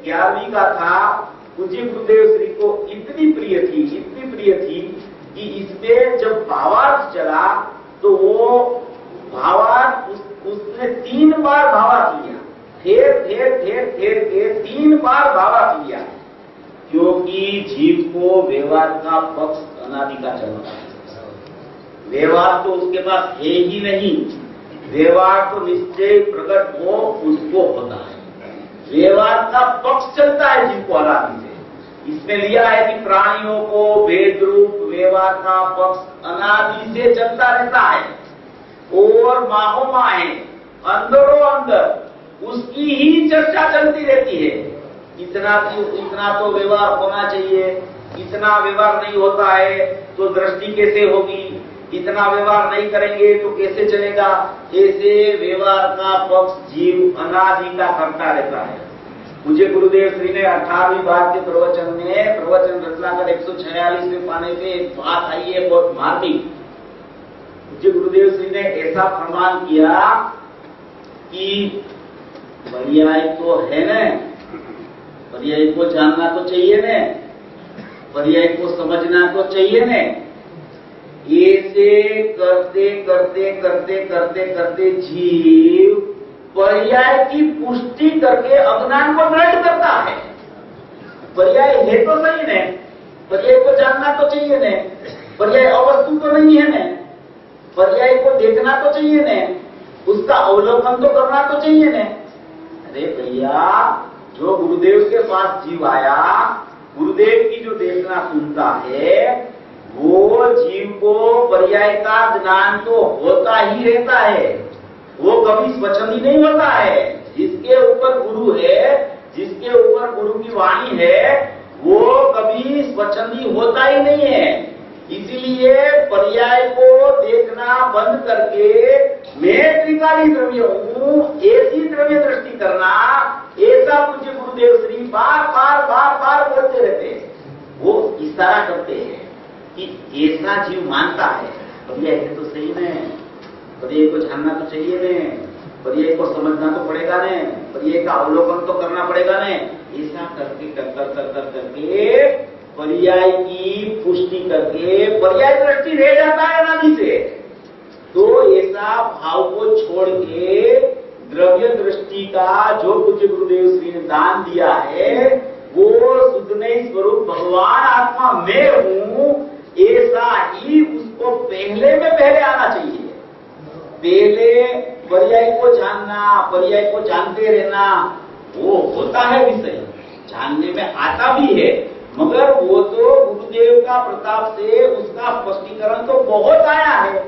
11वीं का था, पूज्य गुरुदेव श्री को इतनी प्रिय थी कि इसमें जब भावार्थ चला तो वो भावार्थ उसने 3 बार भावार्थ लिया, ठेर के 3 बार भावार्थ लिया, क्योंकि जीव को व्यवहार का पक्ष अनादि का चलता है। व्यवहार तो उसके पास है ही नहीं, व्यवहार तो निश्चय प्रकट हो उसको होता है। व्यवहार का पक्ष चलता है जीव को अनादि से। इसमें लिया है कि प्राणियों को भेद रूप व्यवहार का पक्ष अनादि से चलता रहता है और माहोमाए अंदरों अंदर उसकी ही चर्चा चलती रहती है। इतना तो व्यवहार होना चाहिए, इतना व्यवहार नहीं होता है तो दृष्टि कैसे होगी, इतना व्यवहार नहीं करेंगे तो कैसे चलेगा। ऐसे व्यवहार का पक्ष जीव अनादि का करता रहता है। मुझे गुरुदेव श्री ने 18वीं बार के प्रवचन में प्रवचन रचनाकर 146वें पाने पे एक बात आई है बहुत मार्मिक। मुझे गुरुदेव श्री ने ऐसा फरमान किया कि पर्याय तो है न, पर्याय को जानना तो चाहिए न, पर्याय को समझना तो चाहिए न। ऐसे करते जीव पर्याय की पुष्टि करके अज्ञान को नष्ट करता है। पर्याय है तो सही न, पर्याय को जानना तो चाहिए न, पर्याय अवस्तु तो नहीं है न, पर्याय को देखना तो चाहिए न, उसका अवलोकन तो करना तो चाहिए न। अरे भैया, जो गुरुदेव के पास जीव आया, गुरुदेव की जो देखना सुनता है, वो जीव को पर्याय का ज्ञान तो होता ही रहता है, वो कभी स्वच्छंदी नहीं होता है। जिसके ऊपर गुरु है, जिसके ऊपर गुरु की वाणी है, वो कभी स्वच्छंदी होता ही नहीं है। इसीलिए पर्याय को देखना बंद करके मैं त्रिकाली द्रव्य हूं, ऐसी द्रव्य दृष्टि करना, ऐसा पूज्य गुरुदेव श्री बार बोलते रहते हैं। वो इशारा करते हैं कि ऐसा जीव मानता है, पर्याय है तो सही में, पर्याय को जानना तो चाहिए न, पर्याय को समझना तो पड़ेगा न, पर्याय का अवलोकन तो करना पड़ेगा न। ऐसा करके करके पर्याय की पुष्टि करके पर्याय दृष्टि रह जाता है अनादि से। तो ऐसा भाव को छोड़ के द्रव्य दृष्टि का जो पूज्य गुरुदेव श्री ने दान दिया है, वो शुद्धमय स्वरूप भगवान आत्मा मैं हूं, ऐसा ही उसको पहले आना चाहिए। पहले पर्याय को जानना, पर्याय को जानते रहना, वो होता है विषय, जानने में आता भी है, मगर वो तो गुरुदेव का प्रताप से उसका स्पष्टीकरण तो बहुत आया है।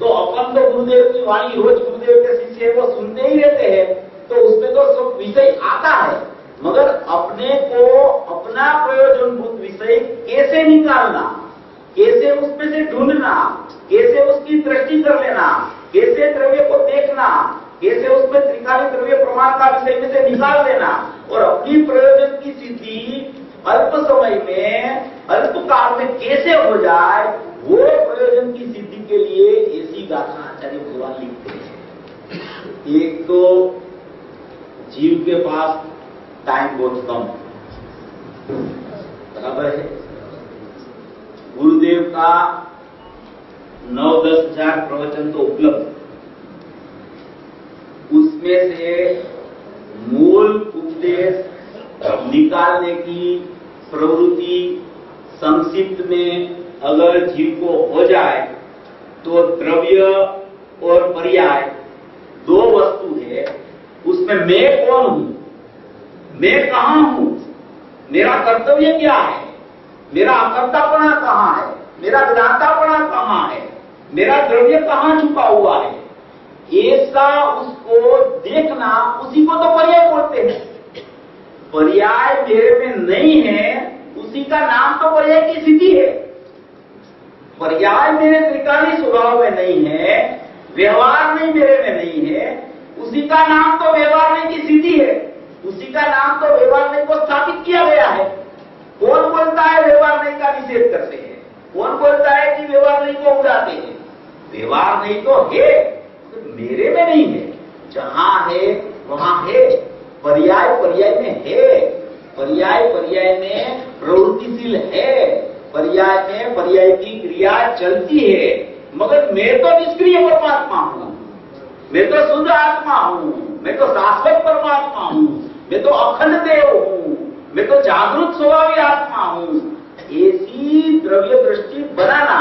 तो अपन तो गुरुदेव की वाणी रोज गुरुदेव के शिष्य वो सुनते ही रहते हैं, तो उसमें तो सब विषय आता है, मगर अपने को अपना प्रयोजनभूत विषय कैसे निकालना, कैसे उसमें से ढूंढना, कैसे उसकी दृष्टि कर लेना, कैसे द्रव्य को देखना, कैसे उसमें त्रिकाली द्रव्य प्रमाण का विषय में से निकाल देना और अपनी प्रयोजन की सिद्धि अल्प समय में, अल्प काल में कैसे हो जाए, वो प्रयोजन की सिद्धि के लिए ऐसी गाथा आचार्य भगवान लिखते हैं। एक तो जीव के पास टाइम बहुत कम, बराबर है। गुरुदेव का 9-10 हजार प्रवचन तो उपलब्ध, उसमें से मूल उपदेश निकालने की प्रवृत्ति संक्षिप्त में अगर जीव को हो जाए तो द्रव्य और पर्याय 2 वस्तु है, उसमें मैं कौन हूं, मैं कहां हूं, मेरा कर्तव्य क्या है, मेरा अकर्तापना कहां है, मेरा ज्ञातापना कहां है, मेरा द्रव्य कहां छुपा हुआ है, ऐसा उसको देखना, उसी को तो पर्याय बोलते हैं। पर्याय मेरे में नहीं है, उसी का नाम तो पर्याय की स्थिति है। पर्याय मेरे त्रिकाली स्वभाव में नहीं है, व्यवहार नहीं मेरे में नहीं है, उसी का नाम तो व्यवहार नहीं की स्थिति है। उसी का नाम तो व्यवहार नहीं को स्थापित किया गया है। कौन बोलता है व्यवहार नहीं का निषेध करते हैं? कौन बोलता है कि व्यवहार नहीं को उड़ाते हैं? व्यवहार नहीं तो है, तो मेरे में नहीं है। जहां है वहां है, पर्याय पर्याय में है, पर्याय पर्याय में प्रवृत्तिशील है, पर्याय में पर्याय की क्रिया चलती है। मगर मैं तो निष्क्रिय परमात्मा हूं, मैं तो शुद्ध आत्मा हूं, मैं तो शाश्वत परमात्मा हूं, मैं तो अखंड देव हूं, मैं तो जागृत स्वभावी आत्मा हूं। ऐसी द्रव्य दृष्टि बनाना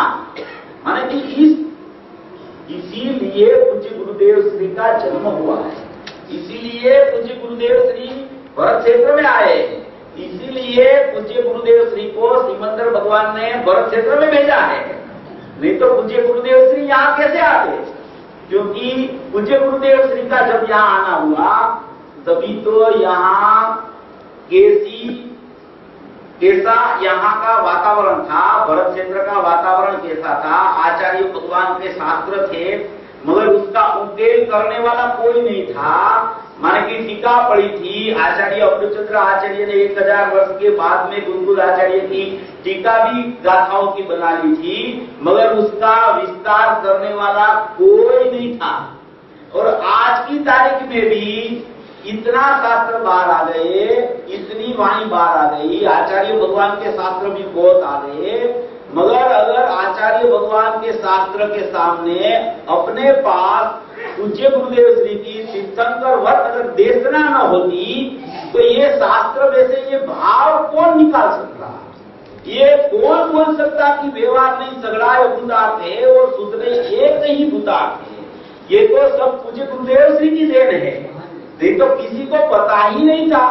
माने कि इसीलिए पूज्य गुरुदेव श्री का जन्म हुआ है, इसीलिए पूज्य गुरुदेव श्री भरत क्षेत्र में आए, इसीलिए पूज्य गुरुदेव श्री को सिमंदर भगवान ने भरत क्षेत्र में भेजा है। नहीं तो पूज्य गुरुदेव श्री यहाँ कैसे आते? क्योंकि पूज्य गुरुदेव श्री का जब यहाँ आना हुआ तभी तो यहाँ कैसा यहाँ का वातावरण था, भरत क्षेत्र का वातावरण कैसा था, आचार्य भगवान के शास्त्र थे, मगर उसका उकेल करने वाला कोई नहीं था। माने की टीका पड़ी थी, आचार्य अमृतचंद्र आचार्य ने 1000 वर्ष के बाद में गुरुकुल आचार्य की टीका भी गाथाओं की बना ली थी, मगर उसका विस्तार करने वाला कोई नहीं था। और आज की तारीख में भी इतना शास्त्र बाहर आ गए, इतनी वाणी बाहर आ गई, आचार्य भगवान के शास्त्र भी बहुत आ गए, मगर अगर आचार्य भगवान के शास्त्र के सामने अपने पास पूज्य गुरुदेव श्री की तीर्थंकर वत अगर देशना न होती तो ये शास्त्र में से ये भाव कौन निकाल सकता? ये कौन बोल सकता कि व्यवहार नहीं सगड़ा भूतार्थ है और सूत्र एक ही भूतार्थ है? ये तो सब पूज्य गुरुदेव श्री की देन है। नहीं तो किसी को पता ही नहीं था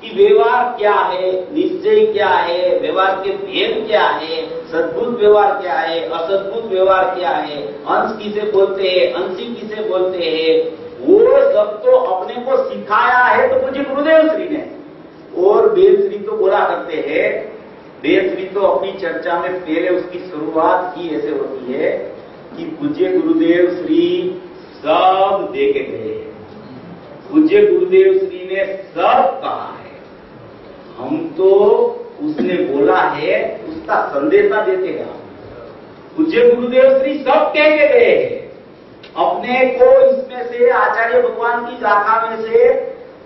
कि व्यवहार क्या है, निश्चय क्या है, व्यवहार के भेद क्या है, सद्भुत व्यवहार क्या है, असद्भुत व्यवहार क्या है, अंश किसे बोलते हैं, अंशी किसे बोलते हैं, वो सब तो अपने को सिखाया है तो पूज्य गुरुदेव श्री ने। और वेद श्री तो बोला करते हैं, वेद श्री तो अपनी चर्चा में पहले उसकी शुरुआत ही ऐसे होती है कि पूज्य गुरुदेव श्री सब देखे गए हैं, पूज्य गुरुदेव श्री ने सब कहा है, हम तो उसने बोला है उसका संदेशा देते हैं। पूज्य गुरुदेव श्री सब कह के गए हैं, अपने को इसमें से आचार्य भगवान की गाथा में से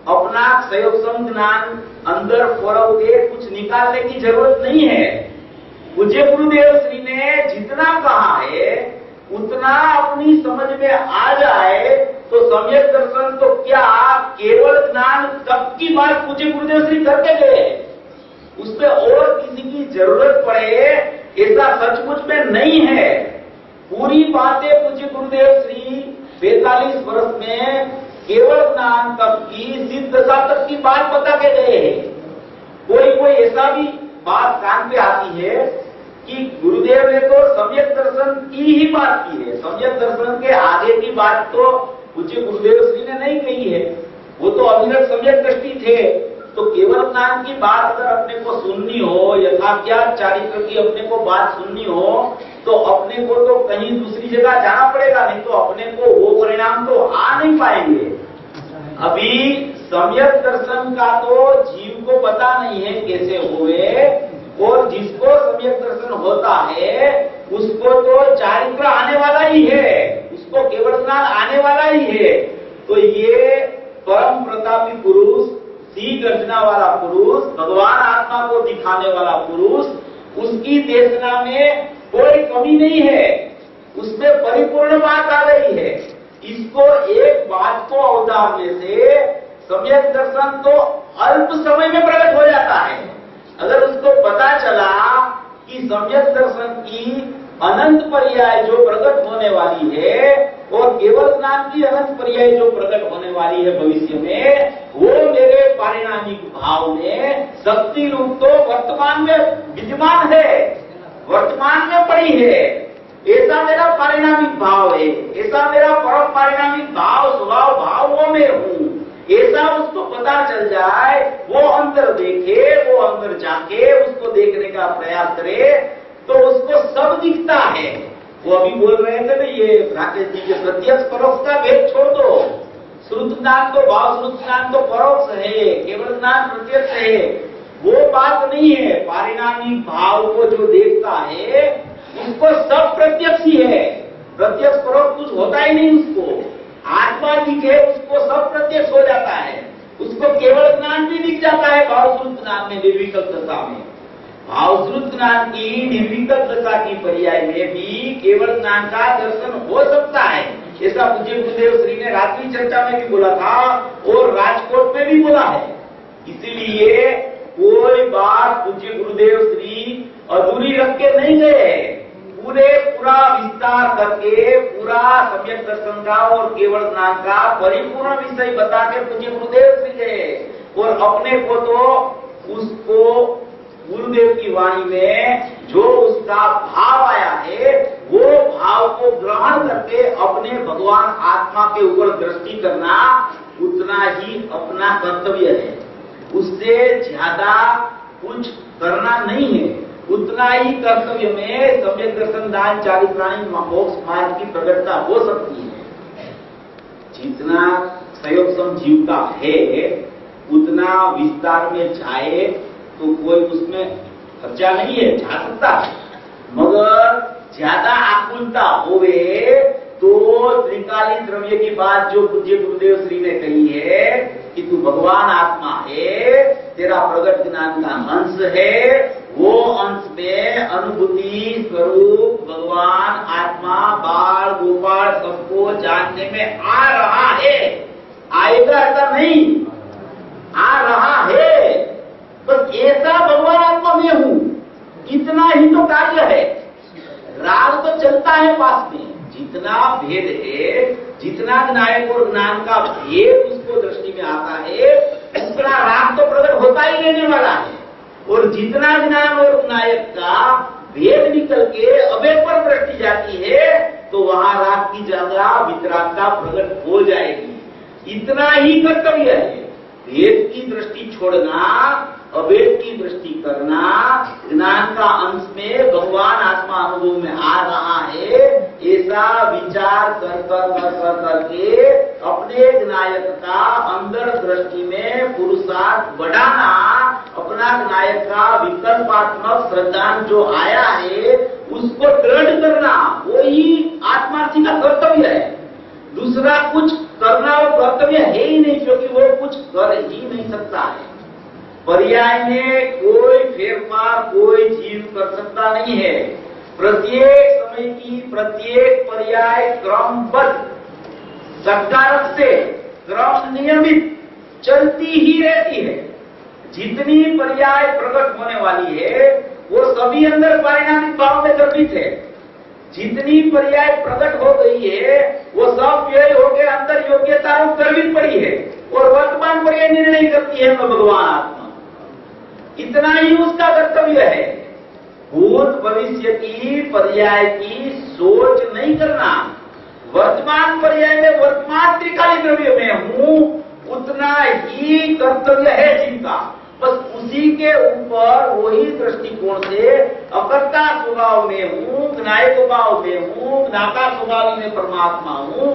अपना संयोग ज्ञान अंदर फोड़ो के कुछ निकालने की जरूरत नहीं है। पूज्य गुरुदेव श्री ने जितना कहा है उतना अपनी समझ में आ जाए तो सम्यक दर्शन तो क्या केवल ज्ञान तक की बात पूज्य गुरुदेव श्री करके गए, उसमें और किसी की जरूरत पड़े ऐसा सचमुच में नहीं है। पूरी बातें पूज्य गुरुदेव श्री 45 वर्ष में केवल ज्ञान तक की सिद्ध दशा तक की बात बता के गए हैं। कोई ऐसा भी बात कान पे आती है कि गुरुदेव ने तो सम्यक दर्शन की ही बात की है, सम्यक दर्शन के आगे की बात तो पूज्य गुरुदेव श्री ने नहीं कही है, वो तो अविरत सम्यक दृष्टि थे। तो केवल ज्ञान की बात अगर अपने को सुननी हो, यथाज्ञात चारित्र की अपने को बात सुननी हो तो अपने को तो कहीं दूसरी जगह जाना पड़ेगा, नहीं तो अपने को वो परिणाम तो आ नहीं पाएंगे। अभी सम्यक दर्शन का तो जीव को पता नहीं है कैसे हुए, और जिसको सम्यक दर्शन होता है उसको तो चारित्र आने वाला ही है, उसको केवल ज्ञान आने वाला ही है। तो ये परम प्रतापी पुरुष, सी गर्जना वाला पुरुष, भगवान आत्मा को दिखाने वाला पुरुष, उसकी देशना में कोई कमी नहीं है, उसमें परिपूर्ण बात आ गई है। इसको एक बात को अवधारने से सम्यक दर्शन तो अल्प समय में प्रकट हो जाता है। अगर उसको पता चला कि सम्यक दर्शन की अनंत पर्याय जो प्रकट होने वाली है और केवल ज्ञान की अनंत पर्याय जो प्रकट होने वाली है भविष्य में, वो मेरे पारिणामिक भाव में शक्ति रूप तो वर्तमान में विद्यमान है, वर्तमान में पड़ी है। ऐसा मेरा पारिणामिक भाव है, ऐसा मेरा परम पारिणामिक भाव स्वभाव भाव वो मैं हूं, ऐसा उसको पता चल जाए, वो अंदर देखे, वो अंदर जाके उसको देखने का प्रयास करे, तो उसको सब दिखता है। वो अभी बोल रहे थे ना, ये राकेश जी के प्रत्यक्ष परोक्ष का भेद छोड़ दो। श्रुत ज्ञान तो भाव, श्रुत ज्ञान तो परोक्ष है, केवल ज्ञान प्रत्यक्ष है, वो बात नहीं है। पारिणामिक भाव को जो देखता है उसको सब प्रत्यक्ष ही है, प्रत्यक्ष परोक्ष कुछ होता ही नहीं उसको। आत्मा दिखे उसको सब प्रत्यक्ष हो जाता है, उसको केवल ज्ञान भी दिख जाता है भाव श्रुत ज्ञान में, निर्विकल्प दशा में। भाव श्रुत ज्ञान की निर्विकल्प दशा की पर्याय में भी केवल ज्ञान का दर्शन हो सकता है। ऐसा पूज्य गुरुदेव श्री ने रात्रि चर्चा में भी बोला था और राजकोट में भी बोला है। इसलिए कोई बात पूज्य गुरुदेव श्री अधूरी रख के नहीं गए, पूरा विस्तार करके पूरा सम्यक दर्शन का और केवल ज्ञान का परिपूर्ण विषय बता के पूज्य गुरुदेव श्री गए। और अपने को तो उसको गुरुदेव की वाणी में जो उसका भाव आया है वो भाव को ग्रहण करके अपने भगवान आत्मा के ऊपर दृष्टि करना उतना ही अपना कर्तव्य है, उससे ज्यादा कुछ करना नहीं है। उतना ही कर्तव्य में सम्यक दर्शन दान चारित्राणी मोक्ष मार्ग की प्रगटता हो सकती है। जितना संयोग जीव का है उतना विस्तार में जाए तो कोई उसमें खर्चा नहीं है, जा सकता है, मगर ज्यादा आकुलता होवे तो त्रिकालीन द्रव्य की बात जो पूज्य गुरुदेव श्री ने कही है कि तू भगवान आत्मा है, तेरा प्रगट ज्ञान का अंश है, वो अंश में अनुभूति स्वरूप भगवान आत्मा बाल गोपाल सबको जानने में आ रहा है। आएगा ऐसा नहीं, आ रहा है, बस ऐसा भगवान आत्मा में हूं, इतना ही तो कार्य है। राग तो चलता है पास में, जितना भेद है, जितना ज्ञायक और ज्ञान का भेद उसको दृष्टि में आता है उतना राग तो प्रकट होता ही रहने वाला है। और जितना ज्ञान और ज्ञायक का भेद निकल के अभेद पर दृष्टि जाती है तो वहां राग की जगह वितरागता प्रकट हो जाएगी। इतना ही कर्तव्य है, भेद की दृष्टि छोड़ना, अभेद की दृष्टि करना, ज्ञान का अंश में भगवान आत्मा अनुभव में आ रहा है, ऐसा विचार कर करके अपने ज्ञायक का अंदर दृष्टि में पुरुषार्थ बढ़ाना, अपना ज्ञायक का विकल्पात्मक श्रद्धांत जो आया है उसको दृढ़ करना, वही आत्मार्थी का कर्तव्य है। दूसरा कुछ करना और कर्तव्य है ही नहीं, क्योंकि वो कुछ कर ही नहीं सकता है। पर्याय में कोई फेरफार कोई चीज कर सकता नहीं है। प्रत्येक समय की प्रत्येक पर्याय क्रमबद्ध सकारक से क्रम नियमित चलती ही रहती है। जितनी पर्याय प्रकट होने वाली है वो सभी अंदर पारिणामिक भाव में गर्भित है। जितनी पर्याय प्रकट हो गई है वो सब व्यय होकर अंदर योग्यता रूप गर्भित पड़ी है और वर्तमान पर्याय निर्णय करती है भगवान आत्मा। इतना ही उसका कर्तव्य है। भूत भविष्य की पर्याय की सोच नहीं करना। वर्तमान पर्याय में वर्तमान त्रिकालीन द्रव्य में हूं, उतना ही कर्तव्य है जिनका। बस उसी के ऊपर वही दृष्टिकोण से अकर्ता स्वभाव में हूं, ज्ञायक भाव में हूं, ज्ञाता स्वभाव में परमात्मा हूं,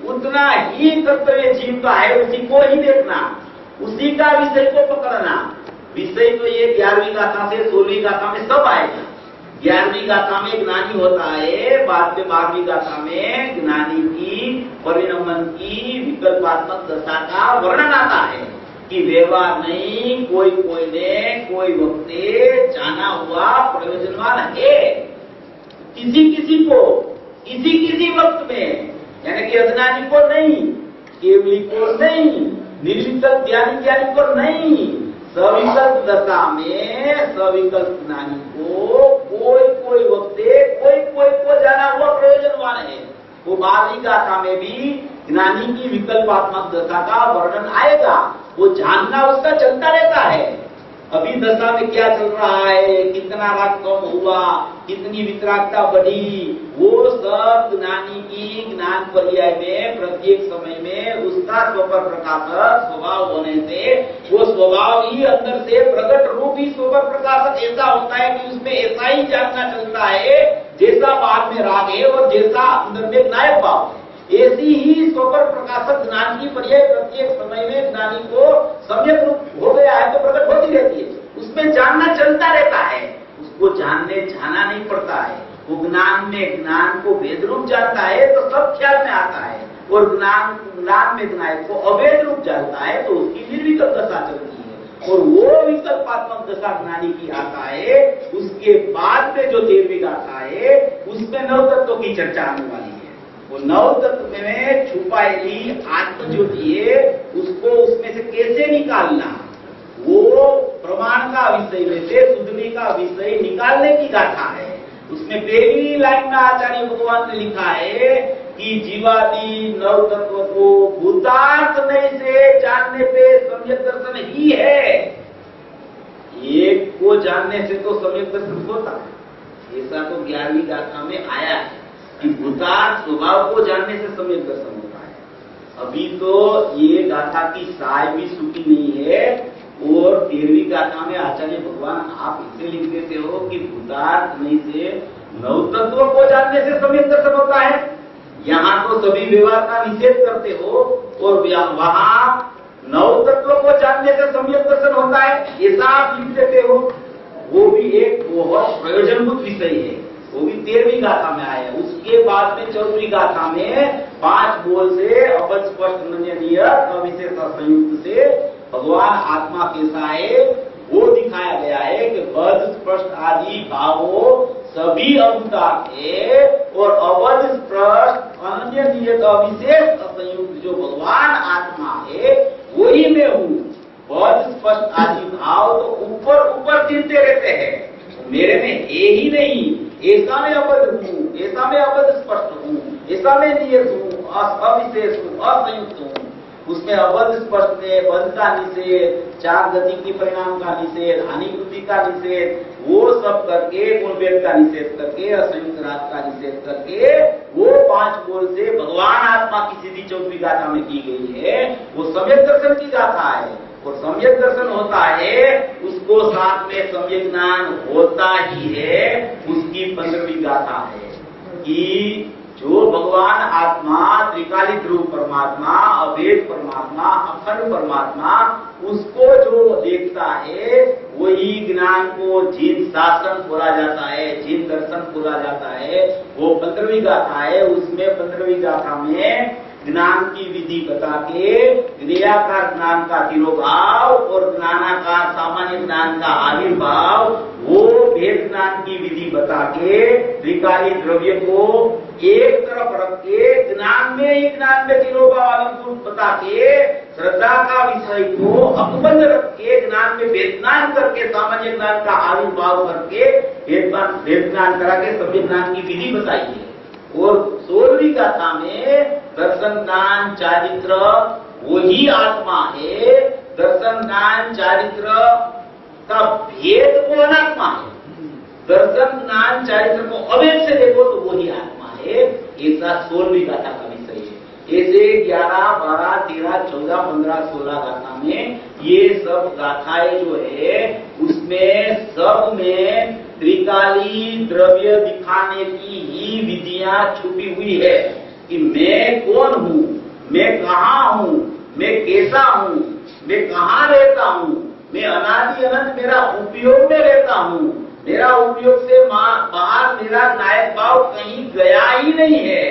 उतना ही कर्तव्य जीव का है। उसी को ही देखना, उसी का विषय को पकड़ना। विषय तो ये 11वीं गाथा से 16वीं गाथा में सब आएगा। 11वीं गाथा में ज्ञानी होता है, बाद में 12वीं गाथा में ज्ञानी की परिणमन की विकल्पात्मक दशा का वर्णन आता है कि व्यवहार नहीं, कोई कोई ने कोई वक्ते जाना हुआ प्रयोजनवान है। किसी किसी को किसी किसी वक्त में, यानी कि अज्ञानी को नहीं, केवली को नहीं, निर्विकल्प ज्ञानी को नहीं, सविकल्प दशा में सविकल्प ज्ञानी को कोई कोई वक्ते कोई कोई को जाना हुआ प्रयोजनवान है। वो 12वीं गाथा में भी ज्ञानी की विकल्पात्मक दशा का वर्णन आएगा। वो जानना उसका चलता रहता है। अभी दशा में क्या चल रहा है, कितना राग कम हुआ, कितनी वितरागता बढ़ी, वो सब ज्ञानी की ज्ञान पर्याय में प्रत्येक समय में उसका स्वपर प्रकाशक स्वभाव होने से वो स्वभाव ही अंदर से प्रकट रूप ही स्वपर प्रकाशक ऐसा होता है कि उसमें ऐसा ही जानना चलता है जैसा बाद में राग है और जैसा अंदर में नायक भाव है। ऐसी ही स्वपर प्रकाशक ज्ञान की पर्याय प्रत्येक समय में ज्ञानी को सम्यक रूप हो गया है तो प्रकट होती रहती है, उसमें जानना चलता रहता है, उसको जानने जाना नहीं पड़ता है। वो ज्ञान में ज्ञान को भेद रूप जानता है तो सब ख्याल में आता है, और ज्ञान में ज्ञान को अभेद रूप जानता है तो उसकी निर्विकल्प दशा चलती है, और वो विकल्पात्मक दशा ज्ञानी की आता है। उसके बाद में जो 13वीं गाथा है उसमें नवतत्व की चर्चा आने वाली है। वो नवतत्व में छुपाएली आत्मज्योति है, उसको उसमें से कैसे निकालना, वो प्रमाण का विषय में से शुद्धि का विषय निकालने की गाथा है। उसमें पहली लाइन में आचार्य भगवान ने लिखा है कि जीवादि नव तत्व को भूतार्थ नहीं से जानने पे सम्यक दर्शन ही है। एक को जानने से तो सम्यक दर्शन होता है, ऐसा तो 11वीं गाथा में आया है कि भूतार्थ स्वभाव को जानने से सम्यक दर्शन होता है। अभी तो ये गाथा की साय भी सूखी नहीं है, और 13वीं गाथा में आचार्य भगवान आप इसे लिख देते हो कि भूतार्थ नहीं से नव तत्व को जानने से सम्यक दर्शन होता है। यहाँ तो सभी व्यवहार का निषेध करते हो और वहां नव तत्व को जानने से सम्यक दर्शन होता है, ऐसा आप लिख देते हो। वो भी एक बहुत प्रयोजनभूत विषय है, वो भी 13वीं गाथा में आया है। उसके बाद में 14वीं गाथा में 5 बोल से अपद स्पष्ट नियत अविशेष संयुक्त से भगवान आत्मा कैसा है वो दिखाया गया है कि बद स्पष्ट आदि भावों सभी अवतार है, और अवध स्पष्ट अनन्य नियत अविशेष संयुक्त जो भगवान आत्मा है वही मैं हूँ। बद स्पष्ट आदि भाव तो ऊपर ऊपर चिनते रहते हैं, मेरे में है ही नहीं, ऐसा मैं अवध हूँ, ऐसा मैं अवध स्पष्ट हूँ, ऐसा मैं नियत हूँ, अविशेष हूँ, असंयुक्त हूँ। उसमें अवध स्पष्ट में बंध का निषेध, 4 गति की परिणाम का निषेध, हानि वृद्धि का निषेध, वो सब करके गुणभेद का निषेध करके, असंयुक्त राग का निषेध करके वो 5 बोल से भगवान आत्मा की सिद्धि 14वीं गाथा में की गई है। वो सम्यक दर्शन की गाथा है, और सम्यक दर्शन होता है उसको साथ में सम्यक ज्ञान होता ही है। उसकी 15वीं गाथा है कि जो भगवान आत्मा त्रिकालिक रूप परमात्मा, अभेद परमात्मा, अखंड परमात्मा, उसको जो देखता है वही ज्ञान को जिन शासन बोला जाता है, जिन दर्शन बोला जाता है, वो 15वीं गाथा है। उसमें 15वीं गाथा में ज्ञान की विधि बता के क्रियाकार ज्ञान का तिरोभाव और ज्ञानाकार सामान्य ज्ञान का आविर्भाव, वो भेद ज्ञान की विधि बता के त्रिकाली द्रव्य को एक तरफ रख के ज्ञान में तिरोभाव आविर्भूत बता के श्रद्धा का विषय को अकबंध रख के ज्ञान में भेद ज्ञान करके सामान्य ज्ञान का आविर्भाव करके भेद ज्ञान करा के सभी ज्ञान की विधि बताई है। और 16वीं गाथा में दर्शन ज्ञान चारित्र वही आत्मा है, दर्शन ज्ञान चारित्र का भेद को अनात्मा है, दर्शन ज्ञान चारित्र को अभेद से देखो तो वही आत्मा है। ऐसा 16वीं गाथा का विषय है। ऐसे 11, 12, 13, 14, 15, 16 गाथा में ये सब गाथाएं जो है उसमें सब में त्रिकाली द्रव्य दिखाने की ही विधियां छुपी हुई है कि मैं कौन हूँ, मैं कहाँ हूँ, मैं कैसा हूँ, मैं कहाँ रहता हूँ, मैं अनादि अनंत मेरा उपयोग में रहता हूँ, मेरा उपयोग से बाहर मेरा नायक भाव कहीं गया ही नहीं है,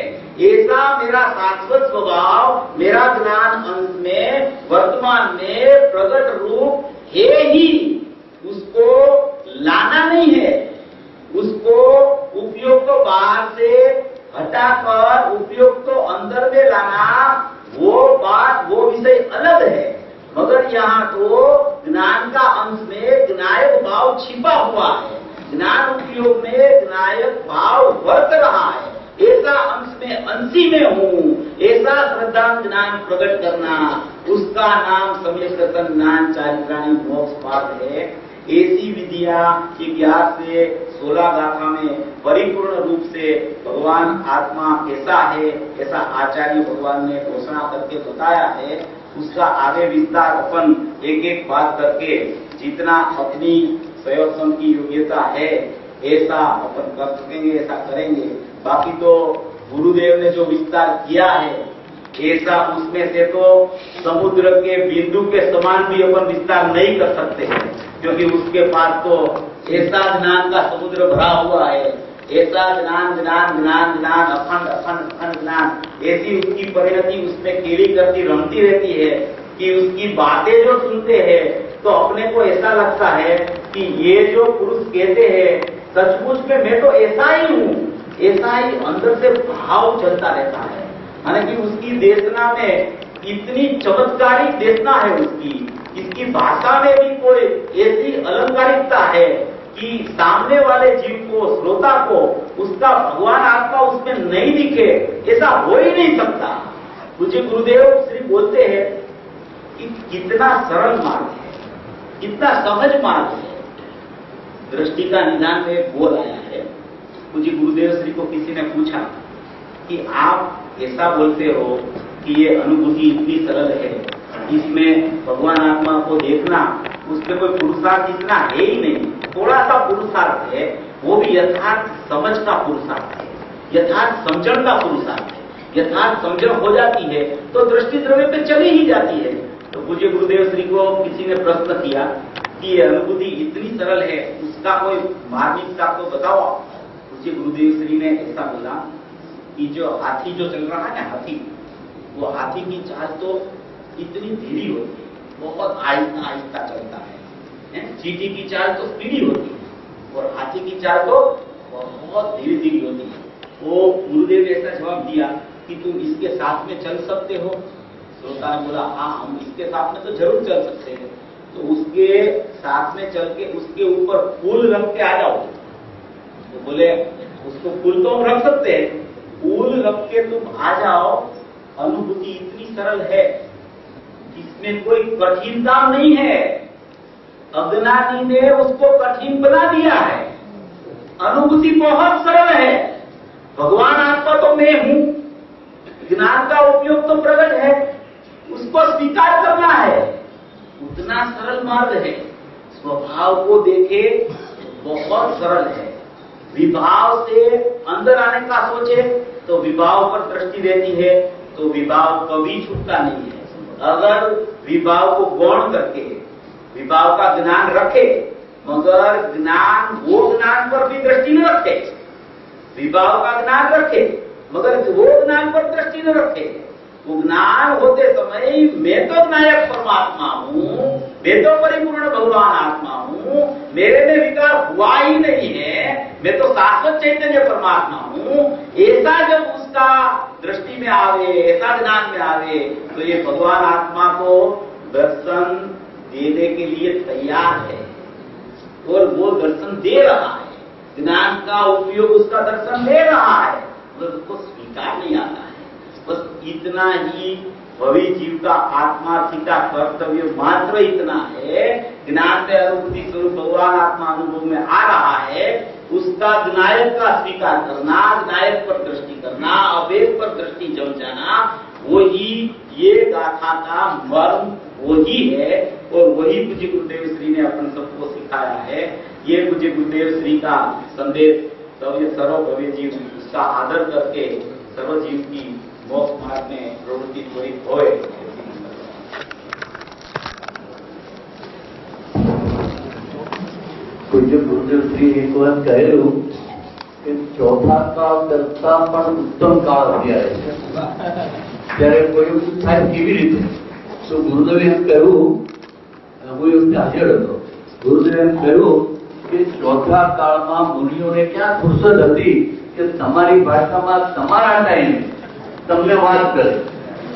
ऐसा मेरा शाश्वत स्वभाव मेरा ज्ञान अंश में वर्तमान में प्रकट रूप है ही, उसको लाना नहीं है, उसको उपयोग को बाहर से हटाकर उपयोग को अंदर में लाना, वो बात वो विषय अलग है। मगर यहाँ तो ज्ञान का अंश में ज्ञायक भाव छिपा हुआ है, ज्ञान उपयोग में ज्ञायक भाव वर्त रहा है, ऐसा अंश में अंशी में हूँ, ऐसा श्रद्धा ज्ञान प्रकट करना, उसका नाम सम्यक दर्शन ज्ञान चारित्राणी मोक्ष पाठ है। ऐसी विधियां 11 से 16 गाथा में परिपूर्ण रूप से भगवान आत्मा कैसा है ऐसा आचार्य भगवान ने घोषणा करके बताया है। उसका आगे विस्तार अपन एक एक बात करके जितना अपनी स्वयं की योग्यता है ऐसा अपन कर सकेंगे, ऐसा करेंगे। बाकी तो गुरुदेव ने जो विस्तार किया है ऐसा उसमें से तो समुद्र के बिंदु के समान भी अपन विस्तार नहीं कर सकते हैं, क्योंकि उसके पास तो ऐसा ज्ञान का समुद्र भरा हुआ है, ऐसा ज्ञान ज्ञान ज्ञान ज्ञान अखंड अखंड अखंड ज्ञान, ऐसी उसकी परिणति उसमें केली करती रमती रहती है कि उसकी बातें जो सुनते हैं तो अपने को ऐसा लगता है कि ये जो पुरुष कहते हैं सचमुच में मैं तो ऐसा ही हूँ, ऐसा ही अंदर से भाव चलता रहता है। हालांकि उसकी देशना में इतनी चमत्कारिक देशना है उसकी, इसकी भाषा में भी कोई ऐसी अलंकारिकता है कि सामने वाले जीव को, श्रोता को उसका भगवान आत्मा उसमें नहीं दिखे, ऐसा हो ही नहीं सकता। मुझे गुरुदेव श्री बोलते हैं कि कितना सरल मार्ग है, कितना सहज मार्ग है। दृष्टि का निदान में एक बोल आया है। मुझे गुरुदेव श्री को किसी ने पूछा कि आप ऐसा बोलते हो कि ये अनुभूति इतनी सरल है, इसमें भगवान आत्मा को देखना उसमें कोई पुरुषार्थ इतना है ही नहीं, थोड़ा सा पुरुषार्थ है, वो भी यथार्थ समझ का पुरुषार्थ है, यथार्थ समझण का पुरुषार्थ है। यथार्थ समझण हो जाती है तो दृष्टि द्रव्य पे चली ही जाती है। तो मुझे गुरुदेव श्री को किसी ने प्रश्न किया कि ये अनुभूति इतनी सरल है, उसका कोई मार्मिक का तो बताओ। मुझे गुरुदेव श्री ने ऐसा बोला कि जो हाथी जो चल रहा है ना, हाथी, वो हाथी की चाल तो इतनी धीरे होती है, बहुत आहिस्ता आहिस्ता चलता है। चींटी की चाल तो स्पीडी होती है और हाथी की चाल तो बहुत धीरे धीरे होती है। वो गुरुदेव ने ऐसा जवाब दिया कि तुम इसके साथ में चल सकते हो। श्रोता ने बोला हाँ, हम इसके साथ में तो जरूर चल सकते हैं। तो उसके साथ में चल के उसके ऊपर फूल रख के आ जाओ। तो बोले उसको फूल तो हम रख सकते हैं, फूल रख के तुम आ जाओ। अनुभूति इतनी सरल है, इसमें कोई कठिन काम नहीं है। अज्ञानी ने उसको कठिन बना दिया है। अनुभूति बहुत सरल है। भगवान आत्मा तो मैं हूं, ज्ञान का उपयोग तो प्रकट है, उसको स्वीकार करना है, उतना सरल मार्ग है। स्वभाव को देखे बहुत सरल है। विभाव से अंदर आने का सोचे तो विभाव पर दृष्टि देती है तो विभाव कभी छूटता नहीं है। अगर विभाव को गौण करके विभाव का ज्ञान रखे, मगर ज्ञान वो ज्ञान पर भी दृष्टि न रखे, विभाव का ज्ञान रखे मगर वो ज्ञान पर दृष्टि न रखे, वो ज्ञान होते समय मैं तो नायक परमात्मा हूं, मैं तो परिपूर्ण भगवान आत्मा हूं, मेरे में विकार हुआ ही नहीं है, मैं तो शाश्वत चैतन्य परमात्मा हूं, ऐसा जब उसका दृष्टि में आवे, ऐसा ज्ञान में आवे, तो ये भगवान आत्मा को दर्शन देने के लिए तैयार है और वो दर्शन दे रहा है। ज्ञान का उपयोग उसका दर्शन दे रहा है, मगर उसको स्वीकार नहीं आता है। बस इतना ही भवी जीव का आत्मार्थी का कर्तव्य मात्र इतना है। ज्ञान में अनुभूति स्वरूप भगवान आत्मा अनुभव में आ रहा है, उसका ज्ञायक का स्वीकार करना, ज्ञायक पर दृष्टि करना, अवेद पर दृष्टि जम जाना, वही ये गाथा का मर्म वही है और वही मुझे गुरुदेव श्री ने अपन सबको सिखाया है। ये मुझे गुरुदेव श्री का संदेश सर्वभव्य जीव उसका आदर करके सर्व जीव की मोक्ष मार्ग में प्रवृत्ति त्वरित होए। पूज्य गुरुदेव श्री एक बार कहेલું કે ચોથા કાળ કરતા પણ ઉત્તમ કાળ અત્યારે ત્યારે કોઈ એવું થાય કેવી રીતે? તો ગુરુદેવે એમ કહ્યું, હું એ વખતે હાજર હતો, ગુરુદેવે એમ કહ્યું કે ચોથા કાળમાં મુનિઓને ક્યાં ફુરસદ હતી કે તમારી ભાષામાં તમારા ટાઈમે તમને વાત કરે,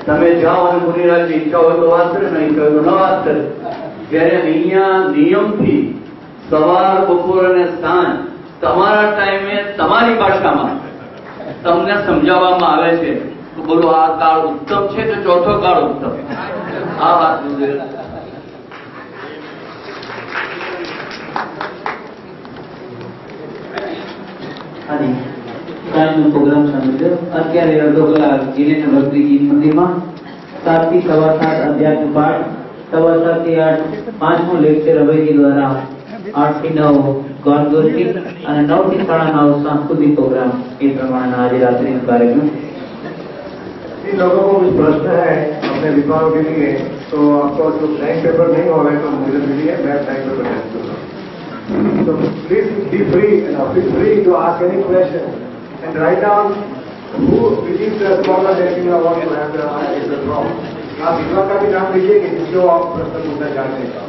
તમે જાઓ અને મુનિરાજની ઈચ્છા હોય તો વાત કરે, નહીં કહ્યું તો ન વાત કરે. જ્યારે અહીંયા નિયમથી સવાર બપોર અને સાંજ તમારા ટાઈમે તમારી ભાષામાં તમને સમજાવવામાં આવે છે, તો બોલો આ કાળ ઉત્તમ છે કે ચોથો કાળ ઉત્તમ? આ વાત હાજી કાલનો પ્રોગ્રામ ચાલુ છે. અત્યારે અડધો કલાક ગિરિને ભક્તિજી મંદિરમાં 7 થી 7:15 અધ્યાત્મ પાઠ, 7:15 થી 8 પાંચમું લેક્ચર અભયજી દ્વારા, 8 થી 9 ગૌરગોષ્ઠી અને 9 થી 9:30 सांस्कृतिक प्रोग्राम. ये प्रमाण आज रात्रि का कार्यक्रम. इन लोगों को कुछ प्रश्न है अपने विद्वानों के लिए, तो आपको जो ब्लैंक पेपर नहीं होगा तो मुझे मिलिए, मैं ब्लैंक पेपर टेस्ट करूँगा. So please be free, feel free to ask any question and write down which is the scholar that you want to have the answer from. आप विद्वान का भी नाम लीजिए कि जिसको आप प्रश्न पूछना चाहते हैं.